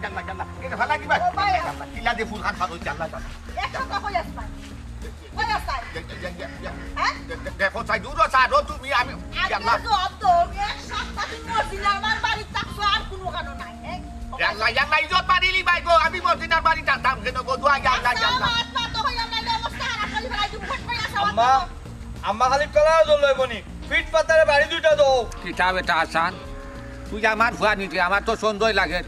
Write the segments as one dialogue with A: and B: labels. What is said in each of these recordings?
A: জাল্লা জাল্লা এটা ভালা দিবা কিলা দে ফুল খান খাওই জাল্লা জাল্লা
B: একটা কথা কই আসবা কই আসবা হ্যাঁ
A: দেখো চাই দূর সারো তুমি আমি জাল্লা
B: জব তো এক সপ্তাহ দিন মদিনার মান বাড়ি থাকছো আর কোনো কারণ নাই
A: জাল্লা জাল্লা ইজত পারিলি ভাই গো আমি মদিনার বাড়ি থাকতাম কেন গো দুয়া জাল্লা জাল্লা
C: আম্মা আম্মা খালি কলা জল লইবনি ফিট পাতারে বাড়ি দুইটা দাও
A: কিতাব এটা আসান তুই আমার ফুয়া নিতে আমার তো সন্দেহ লাগে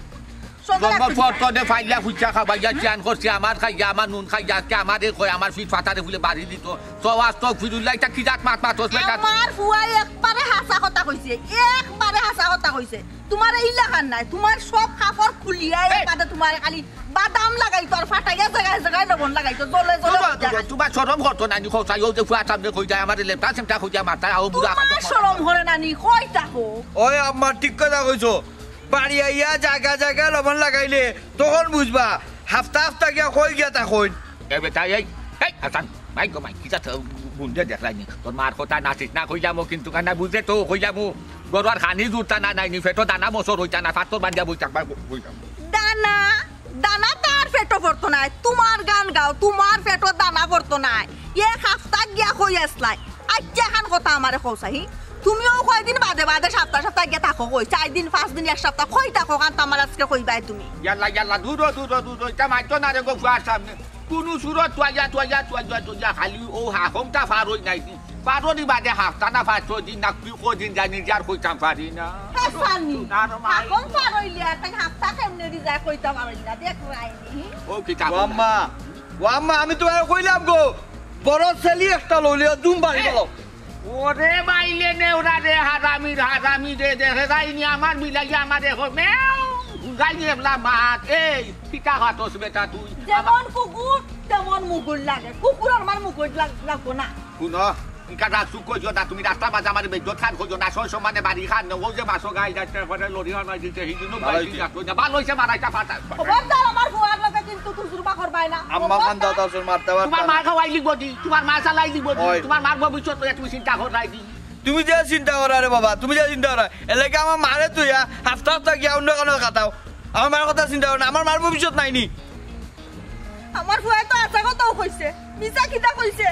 A: জন্মপর তো ফাইলা ফুচা খাবাইয়া চান করছে আমার খাইয়া আমার নুন খাইয়া কে আমাদের কই আমার ফিট পাতারে ফুলে বাড়ি দিত তো আজ তো ফিরুল্লাহ এটা কি জাত মাত মাতস বেটা
B: আমার ফুয়া একবারে হাসা কথা কইছে একবারে হাসা কথা কইছে তোমার এই লাগান নাই তোমার সব কাপড় খুলিয়া একবারে তোমার খালি বাদাম লাগাই তোর ফাটাইয়া জায়গায় জায়গায় লবণ লাগাই তো জলে জলে
A: তোমার শরম করতো না নি খোঁচাই ও যে ফুয়া সামনে কই যায় আমাদের লেপটা সেমটা কই যায় মাথা আও বুড়া
B: তোমার শরম করে না নি কই তাকো
C: ওই আম্মা ঠিক কথা কইছো বাড়ি আইয়া জায়গা জায়গা লবণ লাগাইলে তখন বুঝবা হাফতা হাফতা গিয়া কই গিয়া তা কই
A: এ বেটা এই হাসান মাই গো মাই কি যাতে বুনদে দেখলাই নি তোর মার কথা নাচিস না কই যামো কিন্তু কানা বুঝে তো কই যামো গরুয়ার খানি জুরতা না নাই নি ফেটো দানা মসর হইতা না ফাতর বান্দিয়া বই থাকবা কই যামো
B: দানা দানা তার পেটো পড়তো নাই তোমার গান গাও তোমার পেটো দানা পড়তো নাই এক হাফতা গিয়া কই আসলাই আচ্ছা খান কথা আমারে কইছাহি তুমিও কয়দিন বাদে বাদে সপ্তাহ সপ্তাহ গিয়ে থাকো কই 4 দিন 5 দিন এক সপ্তাহ কই থাকো কারণ তোমার আজকে কইবাই তুমি
A: ইয়াল্লা ইয়াল্লা দূর এটা মাইতো না রে গো ফুয়া সামনে কোনো সুরত তোয়া খালি ও হাকমটা ফার হই নাই পারোনি বাদে হাফতা না 5 দিন না কি কদিন জানি যার কইতাম পারি না
B: হাসানি হাকম ফার হইলিয়া তাই হাফতা কেমনে দি যায় কইতাম পারি না দেখ রাইনি
A: ও কি তা
C: ওয়াম্মা আমি তোমার কইলাম গো বড় ছেলে একটা লইলে দুম বাড়ি গেল
A: ওরে বাইলে নে ওরা রে হারামি রে দেখে যাইনি আমার মিলাই আমার দেখো মেও গাইনি এবলা মাত এই পিতা হাতস বেটা তুই
B: যেমন কুকুর তেমন মুকুল লাগে কুকুর আর আমার মুকুল লাগবো না
A: শুনো ইকাটা সুকো জোদা তুমি রাস্তা বাজা আমার বেজত খান খোঁজো না সয় সমানে বাড়ি খান ও যে মাসো গাই যাচ্ছে পরে লরি আর মাই দিতে হিদিনো বাইছি যাতো না ভালো হইছে মারাইটা ফাটা
B: খবরদার আমার ফুয়ার লাগে কিন্তু তুজুরবা করবাই না
C: আম্মা খান দাও দাও মারতে পারতা
A: তোমার মা খাওয়াই লিখবো দি তোমার মা চালাই দিব দি তোমার মার ভবিষ্যৎ তুমি চিন্তা করাই দি
C: তুমি যে চিন্তা করা রে বাবা তুমি যে চিন্তা করা এলাকে আমার মারে তুই হাফতা হাফতা গিয়া অন্য কোনো কাটাও আমার মার কথা চিন্তা করো না আমার মার ভবিষ্যৎ নাইনি
B: আমার ফুয়া তো আশা কথাও কইছে মিছা কিটা কইছে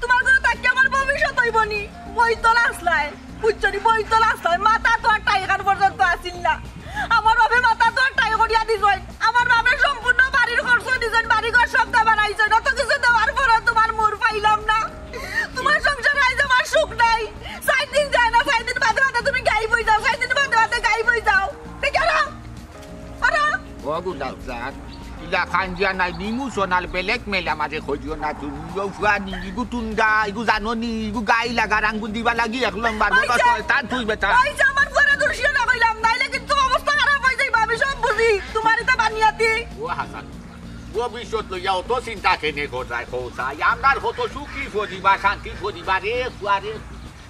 B: তোমার ঘরে থাকি আমার ভবিষ্যৎ হইবনি বইতল আসলাই বুঝছনি বইতল আসলাই মাথা তো আর টাইগার পর্যন্ত আসিল না আমার বাপে মাথা তো আর টাই করিয়া দিছই আমার বাপে সম্পূর্ণ বাড়ির খরচ দিছেন বাড়ি ঘর সব দা বানাইছেন অত কিছু দেওয়ার পরে তোমার মোর পাইলাম না তোমার সংসারে আইজ আমার সুখ নাই 7 দিন যায় না 7 দিন বাদে বাদে তুমি গাই বই যাও 7 দিন বাদে বাদে গাই বই যাও দেখো না আরে
A: ও গুলাজাত ইলা খানজিয়া নাই ইমোশনাল ব্ল্যাকমেল আমারে খোঁজো না তুমি ও ফুয়ানি ইগু তুন্দা ইগু জাননি ইগু গাই লাগা রাঙ্গুন দিবা লাগি এক লম্বার বড় শয়তান তুই বেটা
B: ওই যে আমার ঘরে দর্শিয়া না কইলাম নাইলে কিন্তু অবস্থা খারাপ হই যাইবা আমি সব বুঝি তোমারই তো বানিয়াতি
A: ও হাসান ভবিষ্যৎ লইয়া অত চিন্তা কেনে গোটায় খোঁচাই আমার কত সুখী ফদিবা শান্তি ফদিবা রে ফুয়ারে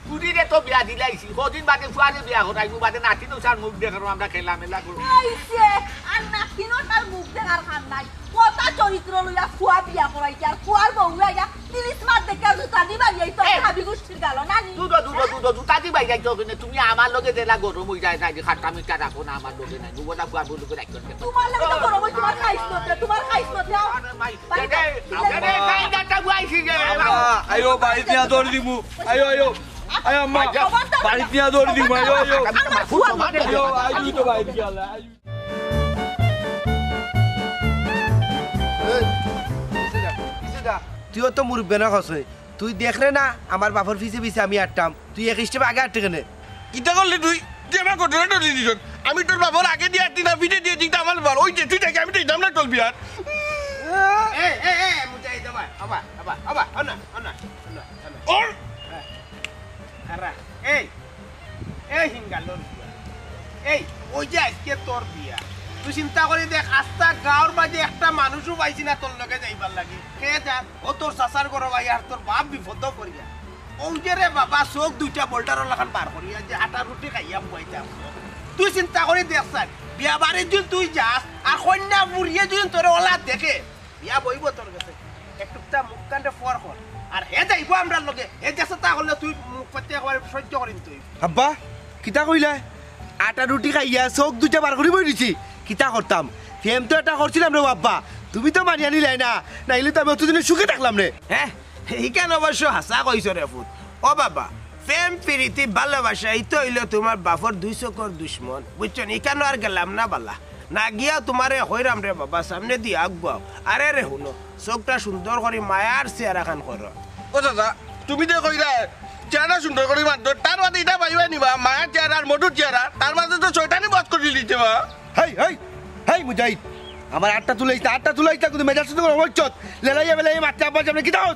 A: কুদিরে তো বিয়া দিলাইছি কদিন বাদে ফুয়ারে বিয়া করাইবো বাদে নাতিনো সার মুখ দেখারো আমরা খেলা মেলা করব
B: আইছে আর নাতিনো তার মুখ দেখার খান নাই কথা চরিত্র লইয়া ফুয়া বিয়া করাইছে আর ফুয়ার বউ আইয়া 30 মাস দেখে জুতা দিবা এই তো ভাবি গুষ্টির গেল না নি
A: দুদো জুতা দিবা যাই তো তুমি আমার লগে দেলা গরম হই যায় না যে খাট্টা মিঠা রাখো না আমার লগে নাই গোবলা ফুয়া বলু করে রাখতে
B: তোমার লাগে তো গরম তোমার খাইছ নতে
A: আরে মাই দে কাই দাটা বুয়াইছি যে
C: আইও বাড়ি দিয়া দৌড় দিমু আইও আইও আয় আম্মা বাড়ি দিয়া দৌড় দিমু আইও আইও আইও আইও তো বাড়ি দিয়া
D: তুইও তো মুরব্বে না খসে তুই দেখলে না আমার বাপর পিছে পিছে আমি আটটাম তুই এক স্টেপ আগে আটতে কেনে
C: কিটা করলি তুই যে আমার ঘটনাটা দিদিস আমি তোর বাবার আগে দিয়ে আটটি না পিঠে দিয়ে দিতে আমার বার ওই যে তুই দেখে আমি তো দাম না চলবি আর
A: মুজাই দাবা আবা আনা
C: ওর
A: আরা এই হিঙ্গালোর এই ওই যে আজকে তোর বিয়া তুই চিন্তা করে দেখ আস্তা গাঁওর মাঝে একটা মানুষও পাইছি না তোর লগে যাইবার লাগে কে যাক ও তোর চাচার ঘর ভাই আর তোর বাপ বিপদ করিয়া ওই যে রে বাবা চোখ দুইটা বোল্টার লাখান পার করিয়া যে আটা রুটি খাইয়া বইতাম তুই চিন্তা করে দেখ স্যার বিয়া বাড়ির যদি তুই যাস আর কন্যা বুড়িয়ে যদি তোর ওলা দেখে বিয়া বইব তোর কাছে একটুটা মুখ কান্ডে ফর কর আর হে যাইব আমরা লগে হে যাচ্ছে তাহলে তুই মুখ পাতি একবার সহ্য করিম তুই
D: আব্বা কিতা কইলা আটা রুটি খাইয়া চোখ দুইটা বার করি বই দিছি কিতা করতাম ফেম তো এটা করছিলাম রে বাপ্পা, তুমি তো মানিয়া নিলাই না, নাইলে তো আমি অতদিনে সুখে থাকলাম রে।
A: হ্যাঁ এইখান অবশ্য হাসা কইছ রে ফুট। ও বাবা প্রেম প্রীতি ভালোবাসা এই তো হইলো তোমার বাপর 2 চোখর দুশ্মন, বুঝছো? এখানে আর গেলাম না বালা না গিয়া তোমারে হইরাম রে বাবা, সামনে দিয়ে আগুয়াও। আরে রে শুনো, চোখটা সুন্দর করে মায়ার চেহারা খান করো।
C: ও দাদা তুমি যে কইরা চেহারা সুন্দর করে মাত্র, তার মাঝে এটা পাইবা নিবা মায়ের চেহারা আর মধুর চেহারা, তার মাঝে তো শয়তানি বধ করে দিতে বা।
D: হেই হেই হেই মুজাহিদ, আমার আটটা তুলাইতা কিন্তু মেজাজ তো অবচ্ছত লেলাইয়া বেলাই মারতে আব্বা সামনে কি দাও?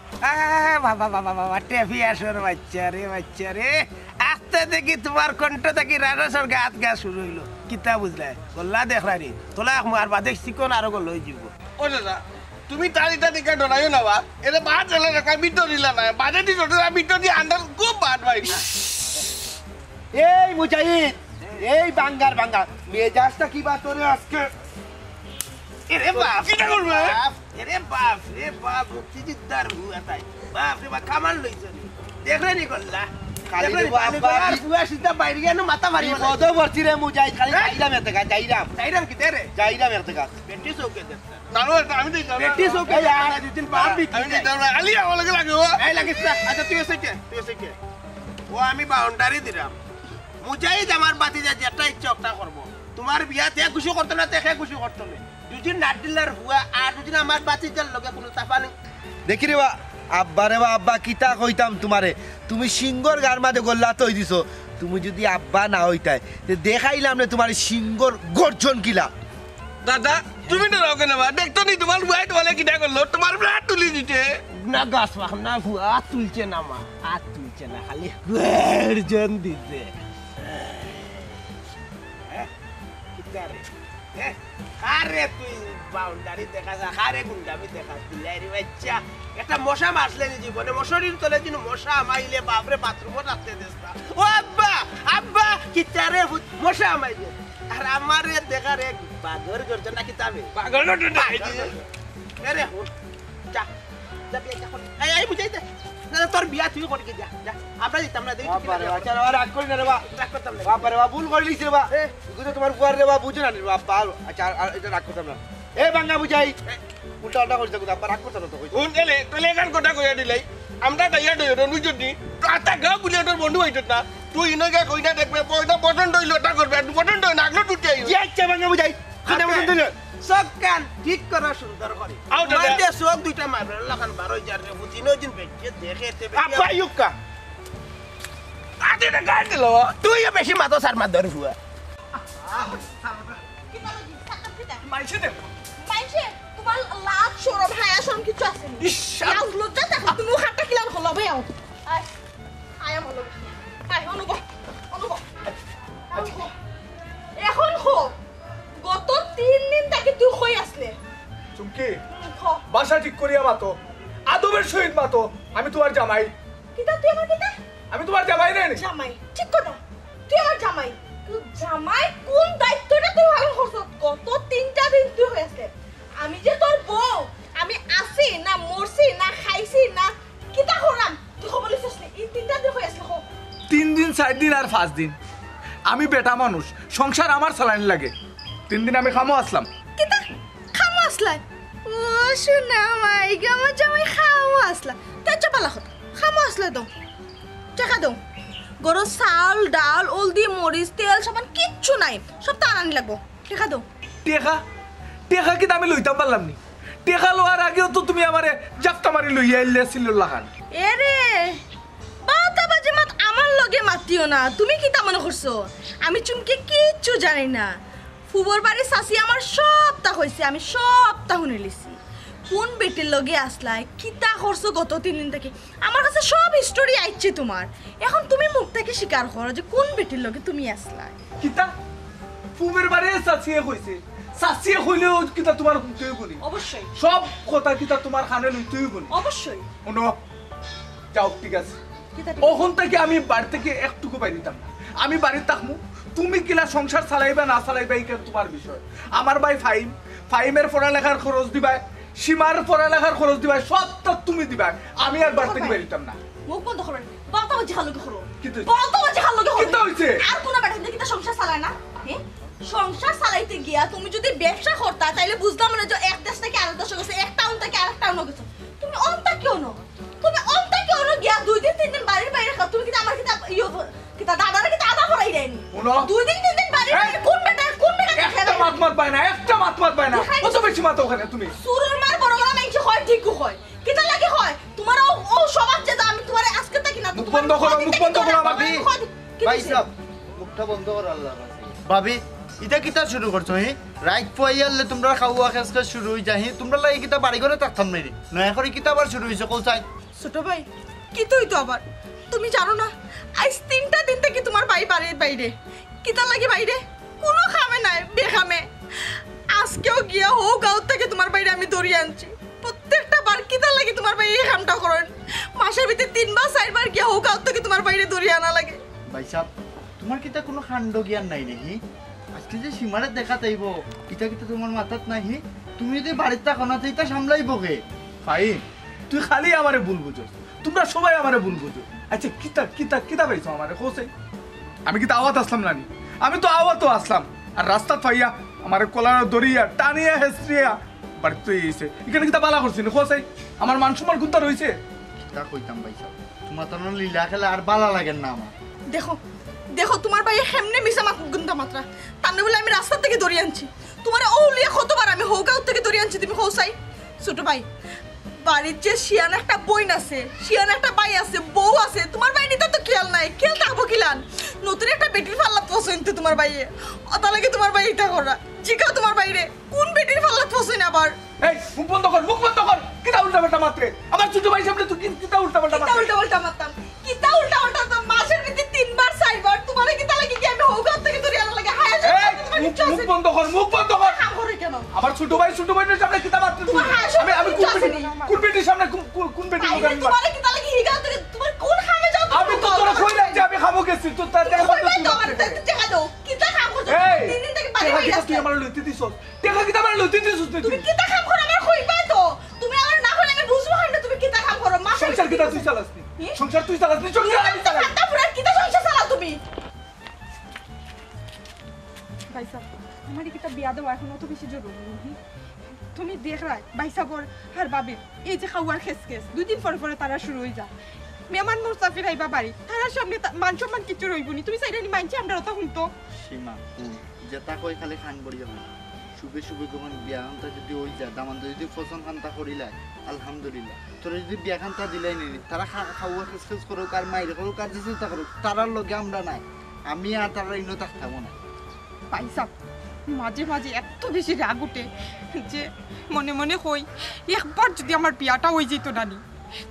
A: বাবা বাবা বাবা টেফি আসর বাচ্চা রে আস্তে দেখি তোমার কণ্ঠ দেখি রাজাসর গাত গা শুরু হইলো। কিতা বুঝলে গল্লা দেখলা রে তোলা আর বাদে চিকন আরো গল হয়ে যাব।
C: ও দাদা তুমি তার এটা দিকে ডরাইও না বা, এটা বাদ চলে রাখা মিটো দিলা না, বাজে দি ছোট মিটো দি আন্ডার খুব বাদ ভাই।
D: এই মুজাহিদ, এই বাঙ্গার মেজাজটা কি বা তোরে আজকে?
A: এরে বাপ
C: কিটা করবে?
A: এরে বাপ মুক্তিযোদ্ধার হুয়া তাই বাপ রে বাপ কামাল লইছে দেখলে নি গল্লা
D: খালি
A: দেখলে নি
D: দেবো
A: পানি
D: আব্বা,
A: আর বুয়া সিধা বাইরে গেল মাথা মারি
D: বিপদ পড়ছি রে মুজাহিদ, খালি যাইরাম এতে কাজ,
A: তাইরাম কি তেরে
D: যাইরাম এতে কাজ।
A: বেটি চৌকে দেখতা
C: নানো আমি দিতাম না।
A: বেটি চৌকে দেখতা দুদিন বাপ বিক্রি
C: আমি দিতাম না, আলি আমার লাগে লাগে ও।
A: এই লাগিস না। আচ্ছা তুই এসে কে ও আমি বাউন্ডারি দিলাম। মুজাহিদ আমার বাতি যা যেটা ইচ্ছা ওটা করবো। তোমার বিয়া তে খুশি করতো না তেখে খুশি করতো না। দুদিন নাটিলার হুয়া আর দুদিন আমার বাতি যার লগে কোনো তাফা নেই।
D: দেখি রে বা আব্বা রে বা আব্বা কিতা কইতাম তোমারে, তুমি সিংহর গার মাঝে গল্লা তৈ দিছো, তুমি যদি আব্বা না হইতাই তে দেখাইলাম না তোমার সিংহর গর্জন কিলা।
C: দাদা তুমি ডরাও কেন বা, দেখতো নি তোমার বুয়াই তোমালে কিটা করলো, তোমার ব্লাড তুলি দিতে।
A: না গাছ পাখ না হুয়া তুলছে না মা, আর তুলছে না খালি গর্জন দিতে। আরে তুই বাউন্ডারি দেখা যা, আরে গুন্ডামি দেখা দিলাই বাচ্চা। একটা মশা মারলে জীবনে মশারির তলে যিনি মশা আমাইলে বাপরে বাথরুমে রাখতে দিস না। ও আব্বা আব্বা কিতারে মশা আমাইলে আর আমারে দেখা রে বাগর গর্জন না কিতাবে
C: পাগল না
A: আরে হো যা যা বিয়া কর। এই বুঝাই দে না তোর বিয়া তুই করে যা যা আমরা দিতাম না দেই।
D: বাবা রে আচ্ছা আর রাগ করি না রে বা,
A: রাগ করতাম না।
D: বাবা রে বা ভুল করে লিখছি রে বা, এগুলো তোমার বুয়ার রে বা বুঝে না রে বাবা। আচ্ছা আর এটা রাগ করতাম না। এ বাঙ্গা বুঝাই উল্টা উল্টা কইছ তো আব্বা রাগ করতাম না তো কইছ।
C: উন এলে তোলে গান কথা কইয়া দিলাই, আমরা ডাইয়া ডইর বুঝনি তো আতা গা গুলি তোর বন্ধু হইত না, তুই ইনগা কইনা দেখবে পয়দা পছন্দ হইলো তা করবে, আর পছন্দ না আগলো টুটে আইও।
D: জি আচ্ছা বাঙ্গা বুঝাই কিনা পছন্দ হইলো
A: সব কান ঠিক করা সুন্দর করে
C: আও দাদা।
A: মাঝে সব দুইটা মারবে লাখান 12,000 রে বুঝিনো দিন বেচে দেখে তে
C: আব্বা ইউকা আতে না গান দিলো।
A: তুই বেশি মাতো সার মাত ধর হুয়া
C: মাইছে দে
B: মাইছে তোমার লাজ শরম হায়া শরম কিছু আছে নি?
C: ইস,
B: লাজ লজ্জা দেখো তুমি হাতটা কিলান হলো ভাই আও আয় আয় আমলো আয় অনুভব এখন হো গত 3 দিন থেকে তুই হই আসলে
E: চুমকি
B: খো
E: বাসা ঠিক করিয়া মাতো, আদবের সহিত মাতো। আমি তোমার জামাই,
B: কিটা তুই আমার কিটা
E: আমি তোমার জামাই রে।
B: জামাই ঠিক কথা তুই আমার জামাই, তুই জামাই কোন দায়িত্বটা তুই পালন করছ? গত 3টা দিন তুই হই আসলে আমি যে তোর বউ, আমি আছি না মরছি না খাইছি না কিটা করলাম তুই খবর লিছিস না? এই 3টা দিন হই আসলে
E: 3 দিন 4 দিন আর 5 দিন আমি বেটা মানুষ, সংসার আমার চালানি লাগে। 3 দিন আমি খামো আসলাম।
B: কিটা খামো আসলা? ও শোনা মাই গামা জামাই খামো আসলা তুই চাপালা হত খামো আসলা দাও টাকা দাও। গরো চাল ডাল হলদি মরিচ তেল সাবান কিচ্ছু নাই, সব তারানি লাগবো। টাকা দাও।
E: টেকা টেকা কিন্তু আমি লইতাম পারলাম নি, টেকা লওয়ার আগেও তো তুমি আমারে জাফটা মারি লইয়া আইলেছিল লাগান।
B: এরে বাতা বাজে মাত আমার লগে মাতিও না। তুমি কি তা মনে করছো আমি চুমকি কিচ্ছু জানি না? ফুবর বাড়ি শাসি আমার সবটা হইছে, আমি সবটা শুনে লিছি। কোন বেটির লগে আসলাই কিতা করছো গত 3 দিন থেকে আমার কাছে সব হিস্টোরি আইছে তোমার। এখন তুমি মুখ থেকে স্বীকার করো যে কোন বেটির লগে তুমি আসলাই।
E: কিতা ফুমের বাড়ি চাচিয়ে কইছে, চাচিয়ে কইলেও কিতা তোমার হুঁতেই বলি,
B: অবশ্যই
E: সব কথা কিতা তোমার কানে লইতেই বলি।
B: অবশ্যই
E: শোনো যাও ঠিক আছে,
B: কিতা
E: ওখান থেকে আমি বাড়ি থেকে একটুকু বাইরে দিতাম না। আমি বাড়িতে থাকবো, তুমি কিলা সংসার চালাইবা না চালাইবা এই তোমার বিষয়। আমার ভাই ফাইমের পড়ালেখার খরচ দিবা, সীমার পড়ালেখার খরচ দিবা, সব তো তুমি দিবা। আমি আর বাড়ি থেকে বাইরে দিতাম না।
B: মুখ বন্ধ করবেন। বাতা বাজে হালুকে করো।
E: কিন্তু
B: বাতা বাজে হালুকে করো।
E: কিতা হইছে?
B: আর কোন বেটা কিতা সংসার চালায় না? হ্যাঁ সংসার চালাইতে গিয়া তুমি যদি ব্যবসা করতা তাইলে বুঝতাম না যে এক দেশ থেকে আরেক দেশে গেছে, এক টাউন থেকে আরেক টাউনে গেছে। তুমি অন্তা কেউ নো, তুমি অন্তা কেউ নো গিয়া 2 দিন 3 দিন বাড়ির বাইরে খাও। তুমি কি আমার কি কিতা দাদারে কি আদা করাই দেয়নি? 2 দিন 3 দিন বাড়ির বাইরে কোন বেটা
E: একটা মাত পায় না, একটা মাত পায় না। কত বেশি মাত ওখানে তুমি?
B: সুরুর মার বড় গলা মাইছে হয় ঠিক হয়। কিতা লাগে হয়? তোমার ও সবার যে আমি তোমারে আজকে তাকি না
E: মুখ বন্ধ করো, মুখ বন্ধ করো আমার
D: ভাবি ভাই সাহেব মুখটা বন্ধ করো আল্লাহর কাছে। ভাবি এটা কিতা শুরু করছো হি? রাইট পয়ালে তোমরা খাওয়া খাসকা শুরু হই যাহি, তোমরা লাগি কিতা বাড়ি করে থাকতাম না রে। নয়া করে কিতা আবার শুরু হইছে কোথায়?
B: ছোট ভাই কি তুই তো আবার তুমি জানো না আজ 3টা দিন থেকে তোমার ভাই বাড়ির বাইরে। কিতা লাগে বাইরে? কোনো খামে নাই বেখামে। আজকেও গিয়া হো গাঁও থেকে তোমার বাইরে আমি দড়িয়ে আনছি। প্রত্যেকটা বার কিতা লাগে তোমার ভাই এই কামটা করেন। মাসের ভিতরে 3 বার 4 বার গিয়া হো গাঁও থেকে তোমার বাইরে দড়িয়ে আনা লাগে।
D: ভাই সাহেব তোমার কিতা কোনো খান্ড জ্ঞান নাই নাকি? আজকে যে সীমারে দেখা তাইব কিতা কিতা তোমার মাথাত নাই হি? তুমি যদি বাড়িতে থাকো না তাইতা সামলাইব কে?
E: ভাই তুই খালি আমারে ভুল বুঝো, তোমরা সবাই আমারে ভুল বুঝো। আচ্ছা কিতা কিতা কিতা পাইছো আমারে কোসে? আমি কি আওয়াত আসলাম নানি? আমি তো আওয়াতও আসলাম আর রাস্তা পাইয়া আমারে কলার দড়িয়া টানিয়া হেসরিয়া বাড়ি তুই এসে এখানে কিতা বালা করছিস কোসে? আমার মান সম্মান কোনটা রইছে?
D: কিতা কইতাম ভাই সাহেব তোমার তো লীলা খেলা আর বালা লাগেন না আমার।
B: দেখো দেখো তোমার ভাই হেমনে মিশা গুন্ডা মাত্রা তান্নে বলে আমি রাস্তা থেকে দড়িয়ে আনছি। তোমার ওলিয়া কতবার আমি হো গাঁও থেকে দড়িয়ে আনছি তুমি হোসাই। ছোট ভাই বাড়ির যে শিয়ান একটা বইন আছে, শিয়ান একটা ভাই আছে, বউ আছে, তোমার বাইরে তো খেয়াল নাই। খেয়াল থাকবো কিলান? নতুন একটা বেটির ফাল্লাত পছন্দ তোমার বাইয়ে অতা লাগে তোমার ভাই এটা করা। জিগাও তোমার বাইরে কোন বেটির ফাল্লাত পছন্দ আবার?
E: এই মুখ বন্ধ কর, মুখ বন্ধ কর। কিতা উল্টা পাল্টা মাত্রে আমার ছোট ভাই সামনে তুই কিতা উল্টা পাল্টা
B: কিতা
E: মাত্রে?
B: উল্টা পাল্টা মারতাম? কিতা উল্টা পাল্টা তো মাসের ভিতরে 3 বার 4 বার তোমার কিতা লাগে কি আমি হো গাঁও থেকে দড়িয়ে আনা লাগে? হায়
E: এই মুখ বন্ধ কর, মুখ বন্ধ কর।
B: কাম করে কেন?
E: আমার ছোট ভাইয়ের সামনে কিতা মাত্রে তুই?
B: তোমার হাসি
E: আমি কোন বেটির সামনে কোন বেটির মুখে আমি মাত্রে?
B: তোমার কিতা লাগে হি গাঁও থেকে তোমার কোন খামে যাও?
E: আমি তো তোরা কইলাম যে আমি খাবো গেছি তো তার দেখা
B: কইবে তো আমার টাকা দাও। কিতা কাম করছো?
E: এই
B: 3 দিন থেকে বাড়ি
E: টাকা
B: বাইরে
E: কিতা তুই আমার লইতে দিছস? টাকা কিতা আমার লইতে দিছস তুই?
B: তুমি কিতা কাম করো আমার কইবে তো? তুমি আমার না হলে আমি বুঝবো না তুমি কিতা কাম করো। মাসের
E: সংসার কিতা তুই চালাস নি? সংসার তুই চালাস নি? সংসার আমি চালাই।
B: তা পুরা কিতা সংসার চালাও তুমি?
F: ভাই সাহেব আমার কিতা বিয়া দেওয়া এখন অত বেশি জরুরি নাকি? তুমি দেখ রাখ ভাই সাহেবর আর বাবির এই যে খাওয়ার খেস 2 দিন পরে তারা শুরু হয়ে যায়। মেহমান মুসাফির আইবা বাড়ি তারা সামনে মান সম্মান কিছু রইব নি। তুমি সাইডে নি মানছি আমরা ওটা শুনতো
D: সীমা যেটা কই খালি খান বড়িয়া হয় শুভে শুভে কোন বিয়া খানটা যদি ওই যায় দামান যদি ফসন খানটা করিলাই আলহামদুলিল্লাহ। তোরা যদি বিয়া খানটা দিলাই নি তারা খাওয়া খেস করুক আর মাইরে করুক আর যে চিন্তা করুক তারার লগে আমরা নাই, আমি আর তারা ইনো থাকতাম না।
F: ভাই সাহেব মাঝে মাঝে এত বেশি রাগ উঠে যে মনে মনে হই একবার যদি আমার বিয়াটা হয়ে যেত নানি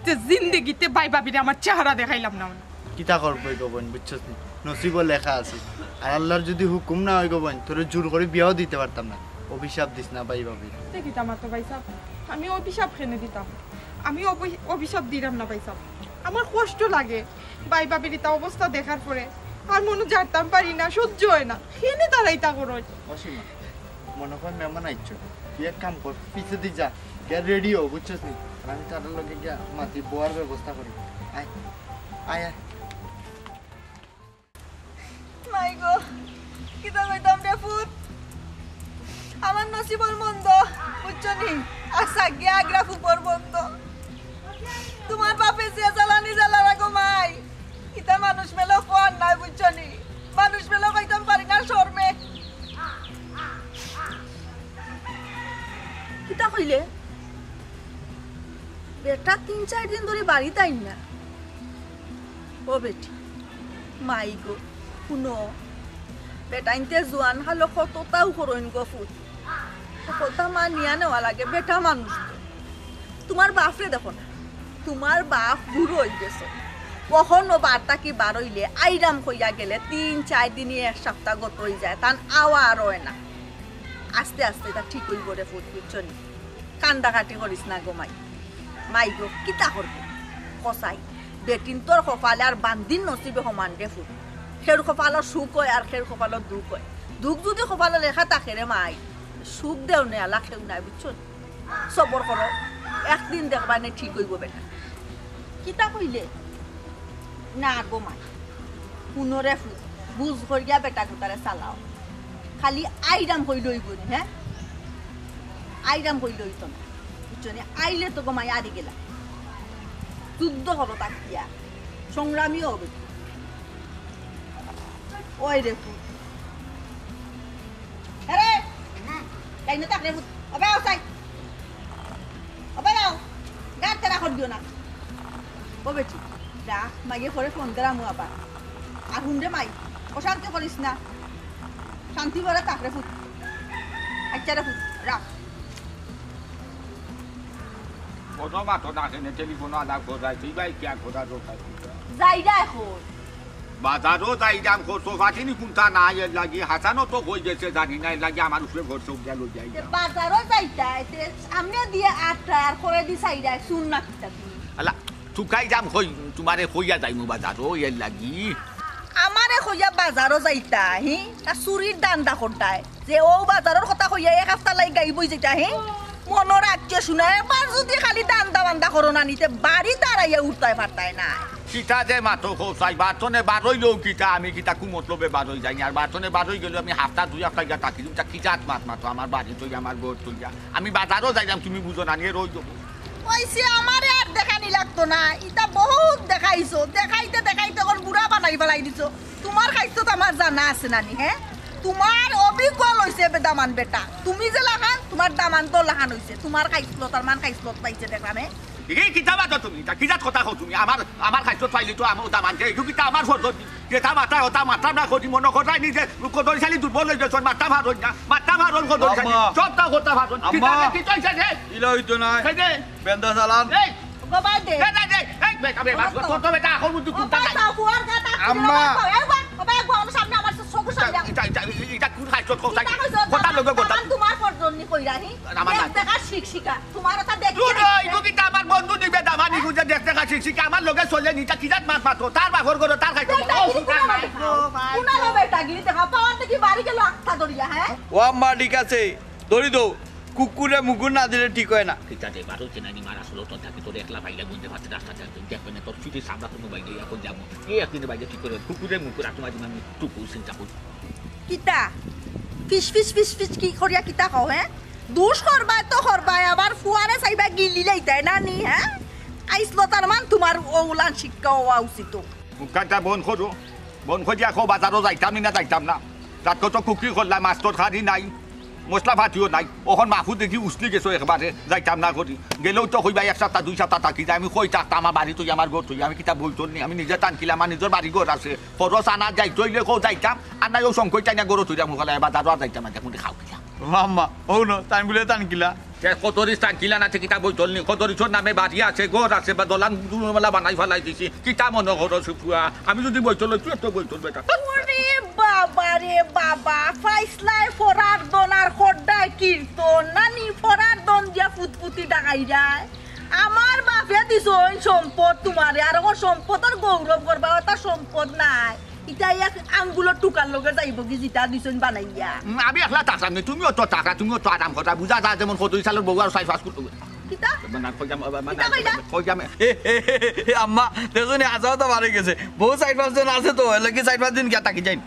F: যে জিন্দেগিতে ভাই বাবিরে আমার চেহারা দেখাইলাম না।
D: কিতা করবো গোবন বুঝছস নি নসিব লেখা আছে আর আল্লাহর যদি হুকুম না হয় গোবন তোর জোর করে বিয়াও দিতে পারতাম না। অভিশাপ দিস না ভাই ভাবি।
F: দেখিতাম তো ভাই সাহেব আমি অভিশাপ খেনে দিতাম। আমি অভিশাপ দিলাম না ভাই সাহেব। আমার কষ্ট লাগে ভাই বাবির তা অবস্থা দেখার পরে আর মনে জানতাম পারি না, সহ্য হয় না। খেনে তারাই তা করো
D: অসীমা মনে হয় মেহমান আইছো তুই এক কাম কর পিছে দি যা গে রেডিও বুঝছস নি আমি তার লগে গিয়া মাটি বোয়ার ব্যবস্থা করি। আয় আয় আয়
B: মাই গো কিতা কইতাম রে ফুট আমার নসিবর মন্দ বুঝছনি আশা গিয়া আগ্রাফু পর্বত তোমার বাপে যে জ্বালানি জ্বালা রাখো মাই কিতা মানুষ মেলো ফোন নাই বুঝছনি মানুষ মেলো কইতাম পারি না শর্মে কিতা কইলে বেটা 3-4 দিন ধরে বাড়িতে আইন না ও বেটি মাই গো শুনো বেটা ইনতে জোয়ান হালো কতটাও করইন গো ফুট কথা মানিয়া নেওয়া লাগে বেটা মানুষ তোমার বাপরে দেখো না তোমার বাপ বুড়ো হয়ে গেছে কখনো বারটা কি বার হইলে আইরাম হইয়া গেলে 3-4 দিনই 1 সপ্তাহ গত হয়ে যায় তান আওয়া আর হয় না আস্তে আস্তে তা ঠিক হইব রে ফুট বুঝছনি কান্দা কাটি করিস না গো মাই গো কিতা করবো কসাই বেটিন তোর কপালে আর বান্দিন নসিবে সমান রে ফুট খের কপালৰ সুখ হয় আর খের কপালৰ দুখ হয় দুখ যদি কপালে লেখা থাকে রে মাই সুখ দেও নে আলা খেউ নাই বুঝছো সবর করো একদিন দেখবা নে ঠিক হইব বেটা কিতা কইলে না গো মাই পুনরে ফুট বুঝ করিয়া বেটা গোটারে চালাও খালি আইরাম হইল হইবনি হ্যাঁ আইরাম হইল হইতো না বুঝছো নি আইলে তো গমাই আদি গেলা যুদ্ধ হলো তাকিয়া সংগ্রামীও হবে ওই রে ফুট আরে তাই না তাকরে ফুট অবে আসাই অবে নাও গাড় তেরা কর দিও না ও বেটি দা মাইয়ে পরে ফোন দেরা মু আবার আর হুন্ডে মাই অশান্তি করিস না শান্তি করে তাকরে ফুট আচ্ছা রে ফুট রাখ
G: কোনো মাথা নাচে না টেলিফোন আদা কোথায় তুই ভাই কে কোথা কোথায়
B: যাইরা এখন
G: বাজারও যাই দাম খরচ ফাটিনি কোনটা না এর লাগি হাসানো তো হয়ে গেছে জানি না এর লাগি আমার উপরে খরচ গেল যাই
B: বাজারও যাইতা সামনে দিয়ে আটটা আর করে দি সাইডা শুন না কিতা তুমি
G: আলা চুকাই যাম হই তোমারে হইয়া যাই মু বাজারও এর লাগি
B: আমারে কইয়া বাজারও যাইতা হি তা চুরির দান্দা করতায় যে ও বাজারের কথা কইয়া এক হপ্তাহ লাই গাইবই যেটা হি মনের আজকে শুনে এবার যদি খালি দান্দা বান্দা করো না নিতে বাড়ি দাঁড়াইয়া উঠতায় পারতায় না
G: কিতা যে মাতো খোসাই বাতনে বারইলেও কিতা আমি কিতা কুমতলবে বারই যাই আর বাতনে বারই গেলে আমি হাফতা দুই হাফতা গিয়া থাকি তা কিজাত মাত মাতো আমার বাড়ি তুই আমার গোর তুই আমি বাজারও যাইলাম তুমি বুঝো না নিয়ে রই যাবো
B: ওইসে আমারে আর দেখানি লাগতো না ইটা বহুত দেখাইছো দেখাইতে দেখাইতে কোন বুড়া বানাই ফেলাই দিছো তোমার খাইছো তো আমার জানা আছে নানি হ্যাঁ তোমার অভিজ্ঞ লইছে বেদামান বেটা তুমি যে লাগান তোমার দামান তো লাগান হইছে তোমার খাইছিল তার মান খাইছিল পাইছে দেখলাম
G: এই কিতা বাতো তুমি তা কিজাত কথা কও তুমি আমার খাইছো পাইলি তো আমার দামান কে ইটো কিতা আমার ফটো যেটা মাথা ওটা মাথা না করি মন করাই নিজে কদরি শালি দুর্বল হয়ে গেছ মাথা ভারন না মাথা ভারন কদরি শালি সবটা কথা ভারন কিতা কিতা হইছে
E: ইলা হইতো না
G: এই দে
E: বেন্দা সালাম
G: এই
B: গোবাই দে
G: দে এই বেটা বেটা কত বেটা এখন মুদু কুতা নাই
E: আম্মা
B: ওবা গোম সামনে আমার চোখ সামনে
G: এটা কোন খাইছো কোথায় কথা লগে কথা
B: তোমার পরজননি কইরা হি দেখা শিক্ষিকা তোমার কথা দেখি
G: ইটো কিতা আমার বন্ধু দিবে দামানি গুজে দেখতে কাছে শিখা আমার লগে চলে নিটা কিজাত মাত মাতো তার বাঘর গরো তার খাইতো ও সুতার নাই
B: কোনা লো বেটা গিরি দেখা পাওয়ার দেখি বাড়ি গেল আত্মা দরিয়া হ্যাঁ
E: ও আম্মা ঠিক আছে দড়ি দো কুকুরে মুকুর না দিলে ঠিক হয় না
G: কিতা দে বারো চেনানি মারা সলো তো থাকি তোর একলা ভাইলা গুনতে পারতে রাস্তা চাইতে দেখবে না তোর ছুটি সামনা কোনো বাইরে এখন যাবো এই একদিন বাইরে ঠিক করে কুকুরে মুকুর আত্মা দিন আমি টুকু চিন্তা করি
B: কিতা ফিস ফিস ফিস ফিস কি করিয়া কিতা কও হ্যাঁ দুষ করবাই তো করবাই আবার ফুয়ারে চাইবা গিলি লাইতাই না নি হ্যাঁ আইসলো তার মান তোমার ওলান শিক্ষা হওয়া উচিত
G: মুখানটা বন করো বন খোঁজিয়া খো বাজারও যাইতাম না যাইতাম না তাত কত কুকি করলাম মাছ তোর খারি নাই মশলা ভাতিও নাই ওখন মাফু দেখি উসলি গেছো একবারে যাইতাম না করি গেলেও তো হইবা এক সপ্তাহ দুই সপ্তাহ থাকি যাই আমি কই থাকতাম আমার বাড়ি তুই আমার ঘর তুই আমি কিতা বলতো নি আমি নিজে টানকিলাম আমার নিজের বাড়ি ঘর আছে খরচ আনা যাই তৈলে কো যাইতাম আর নাই ও সংকট চাই না গরু তুই মুখালে বাজারও আর যাইতাম দেখুন খাও কিলা
E: আম্মা ও ন টাইম বলে টানকিলা
G: কতরিস টানকিলা না কিতা বলতো নি কতরিসর নামে বাড়ি আছে ঘর আছে বা দলান মেলা বানাই ফেলাই দিছি কিতা মনে করো সুপুয়া আমি যদি বইতো তুই তো বইতো বেটা
B: ওরে বাবা রে বাবা ফাইসলাই ফরার দনার খড্ডায় কীর্তন নানি ফরার দন দিয়া ফুটফুটি ডাকাই যায় আমার বাপে দিছো সম্পদ তোমারে আর ও সম্পদের গৌরব করবা ওটা সম্পদ নাই ইটা এক আঙ্গুলের টুকার লগে যাইব কি যেটা দিছন বানাইয়া
G: আমি একলা টাকা নেই তুমিও তো টাকা তুমিও তো আরাম কথা বুঝা যা যেমন কতরি সালের বউ আর সাই ফাস করতে
B: কিতা
E: আম্মা দেখুন আজাও তো মারে গেছে বহু 4-5 জন আছে তো এলাকি 4-5 দিন গিয়া থাকি যাই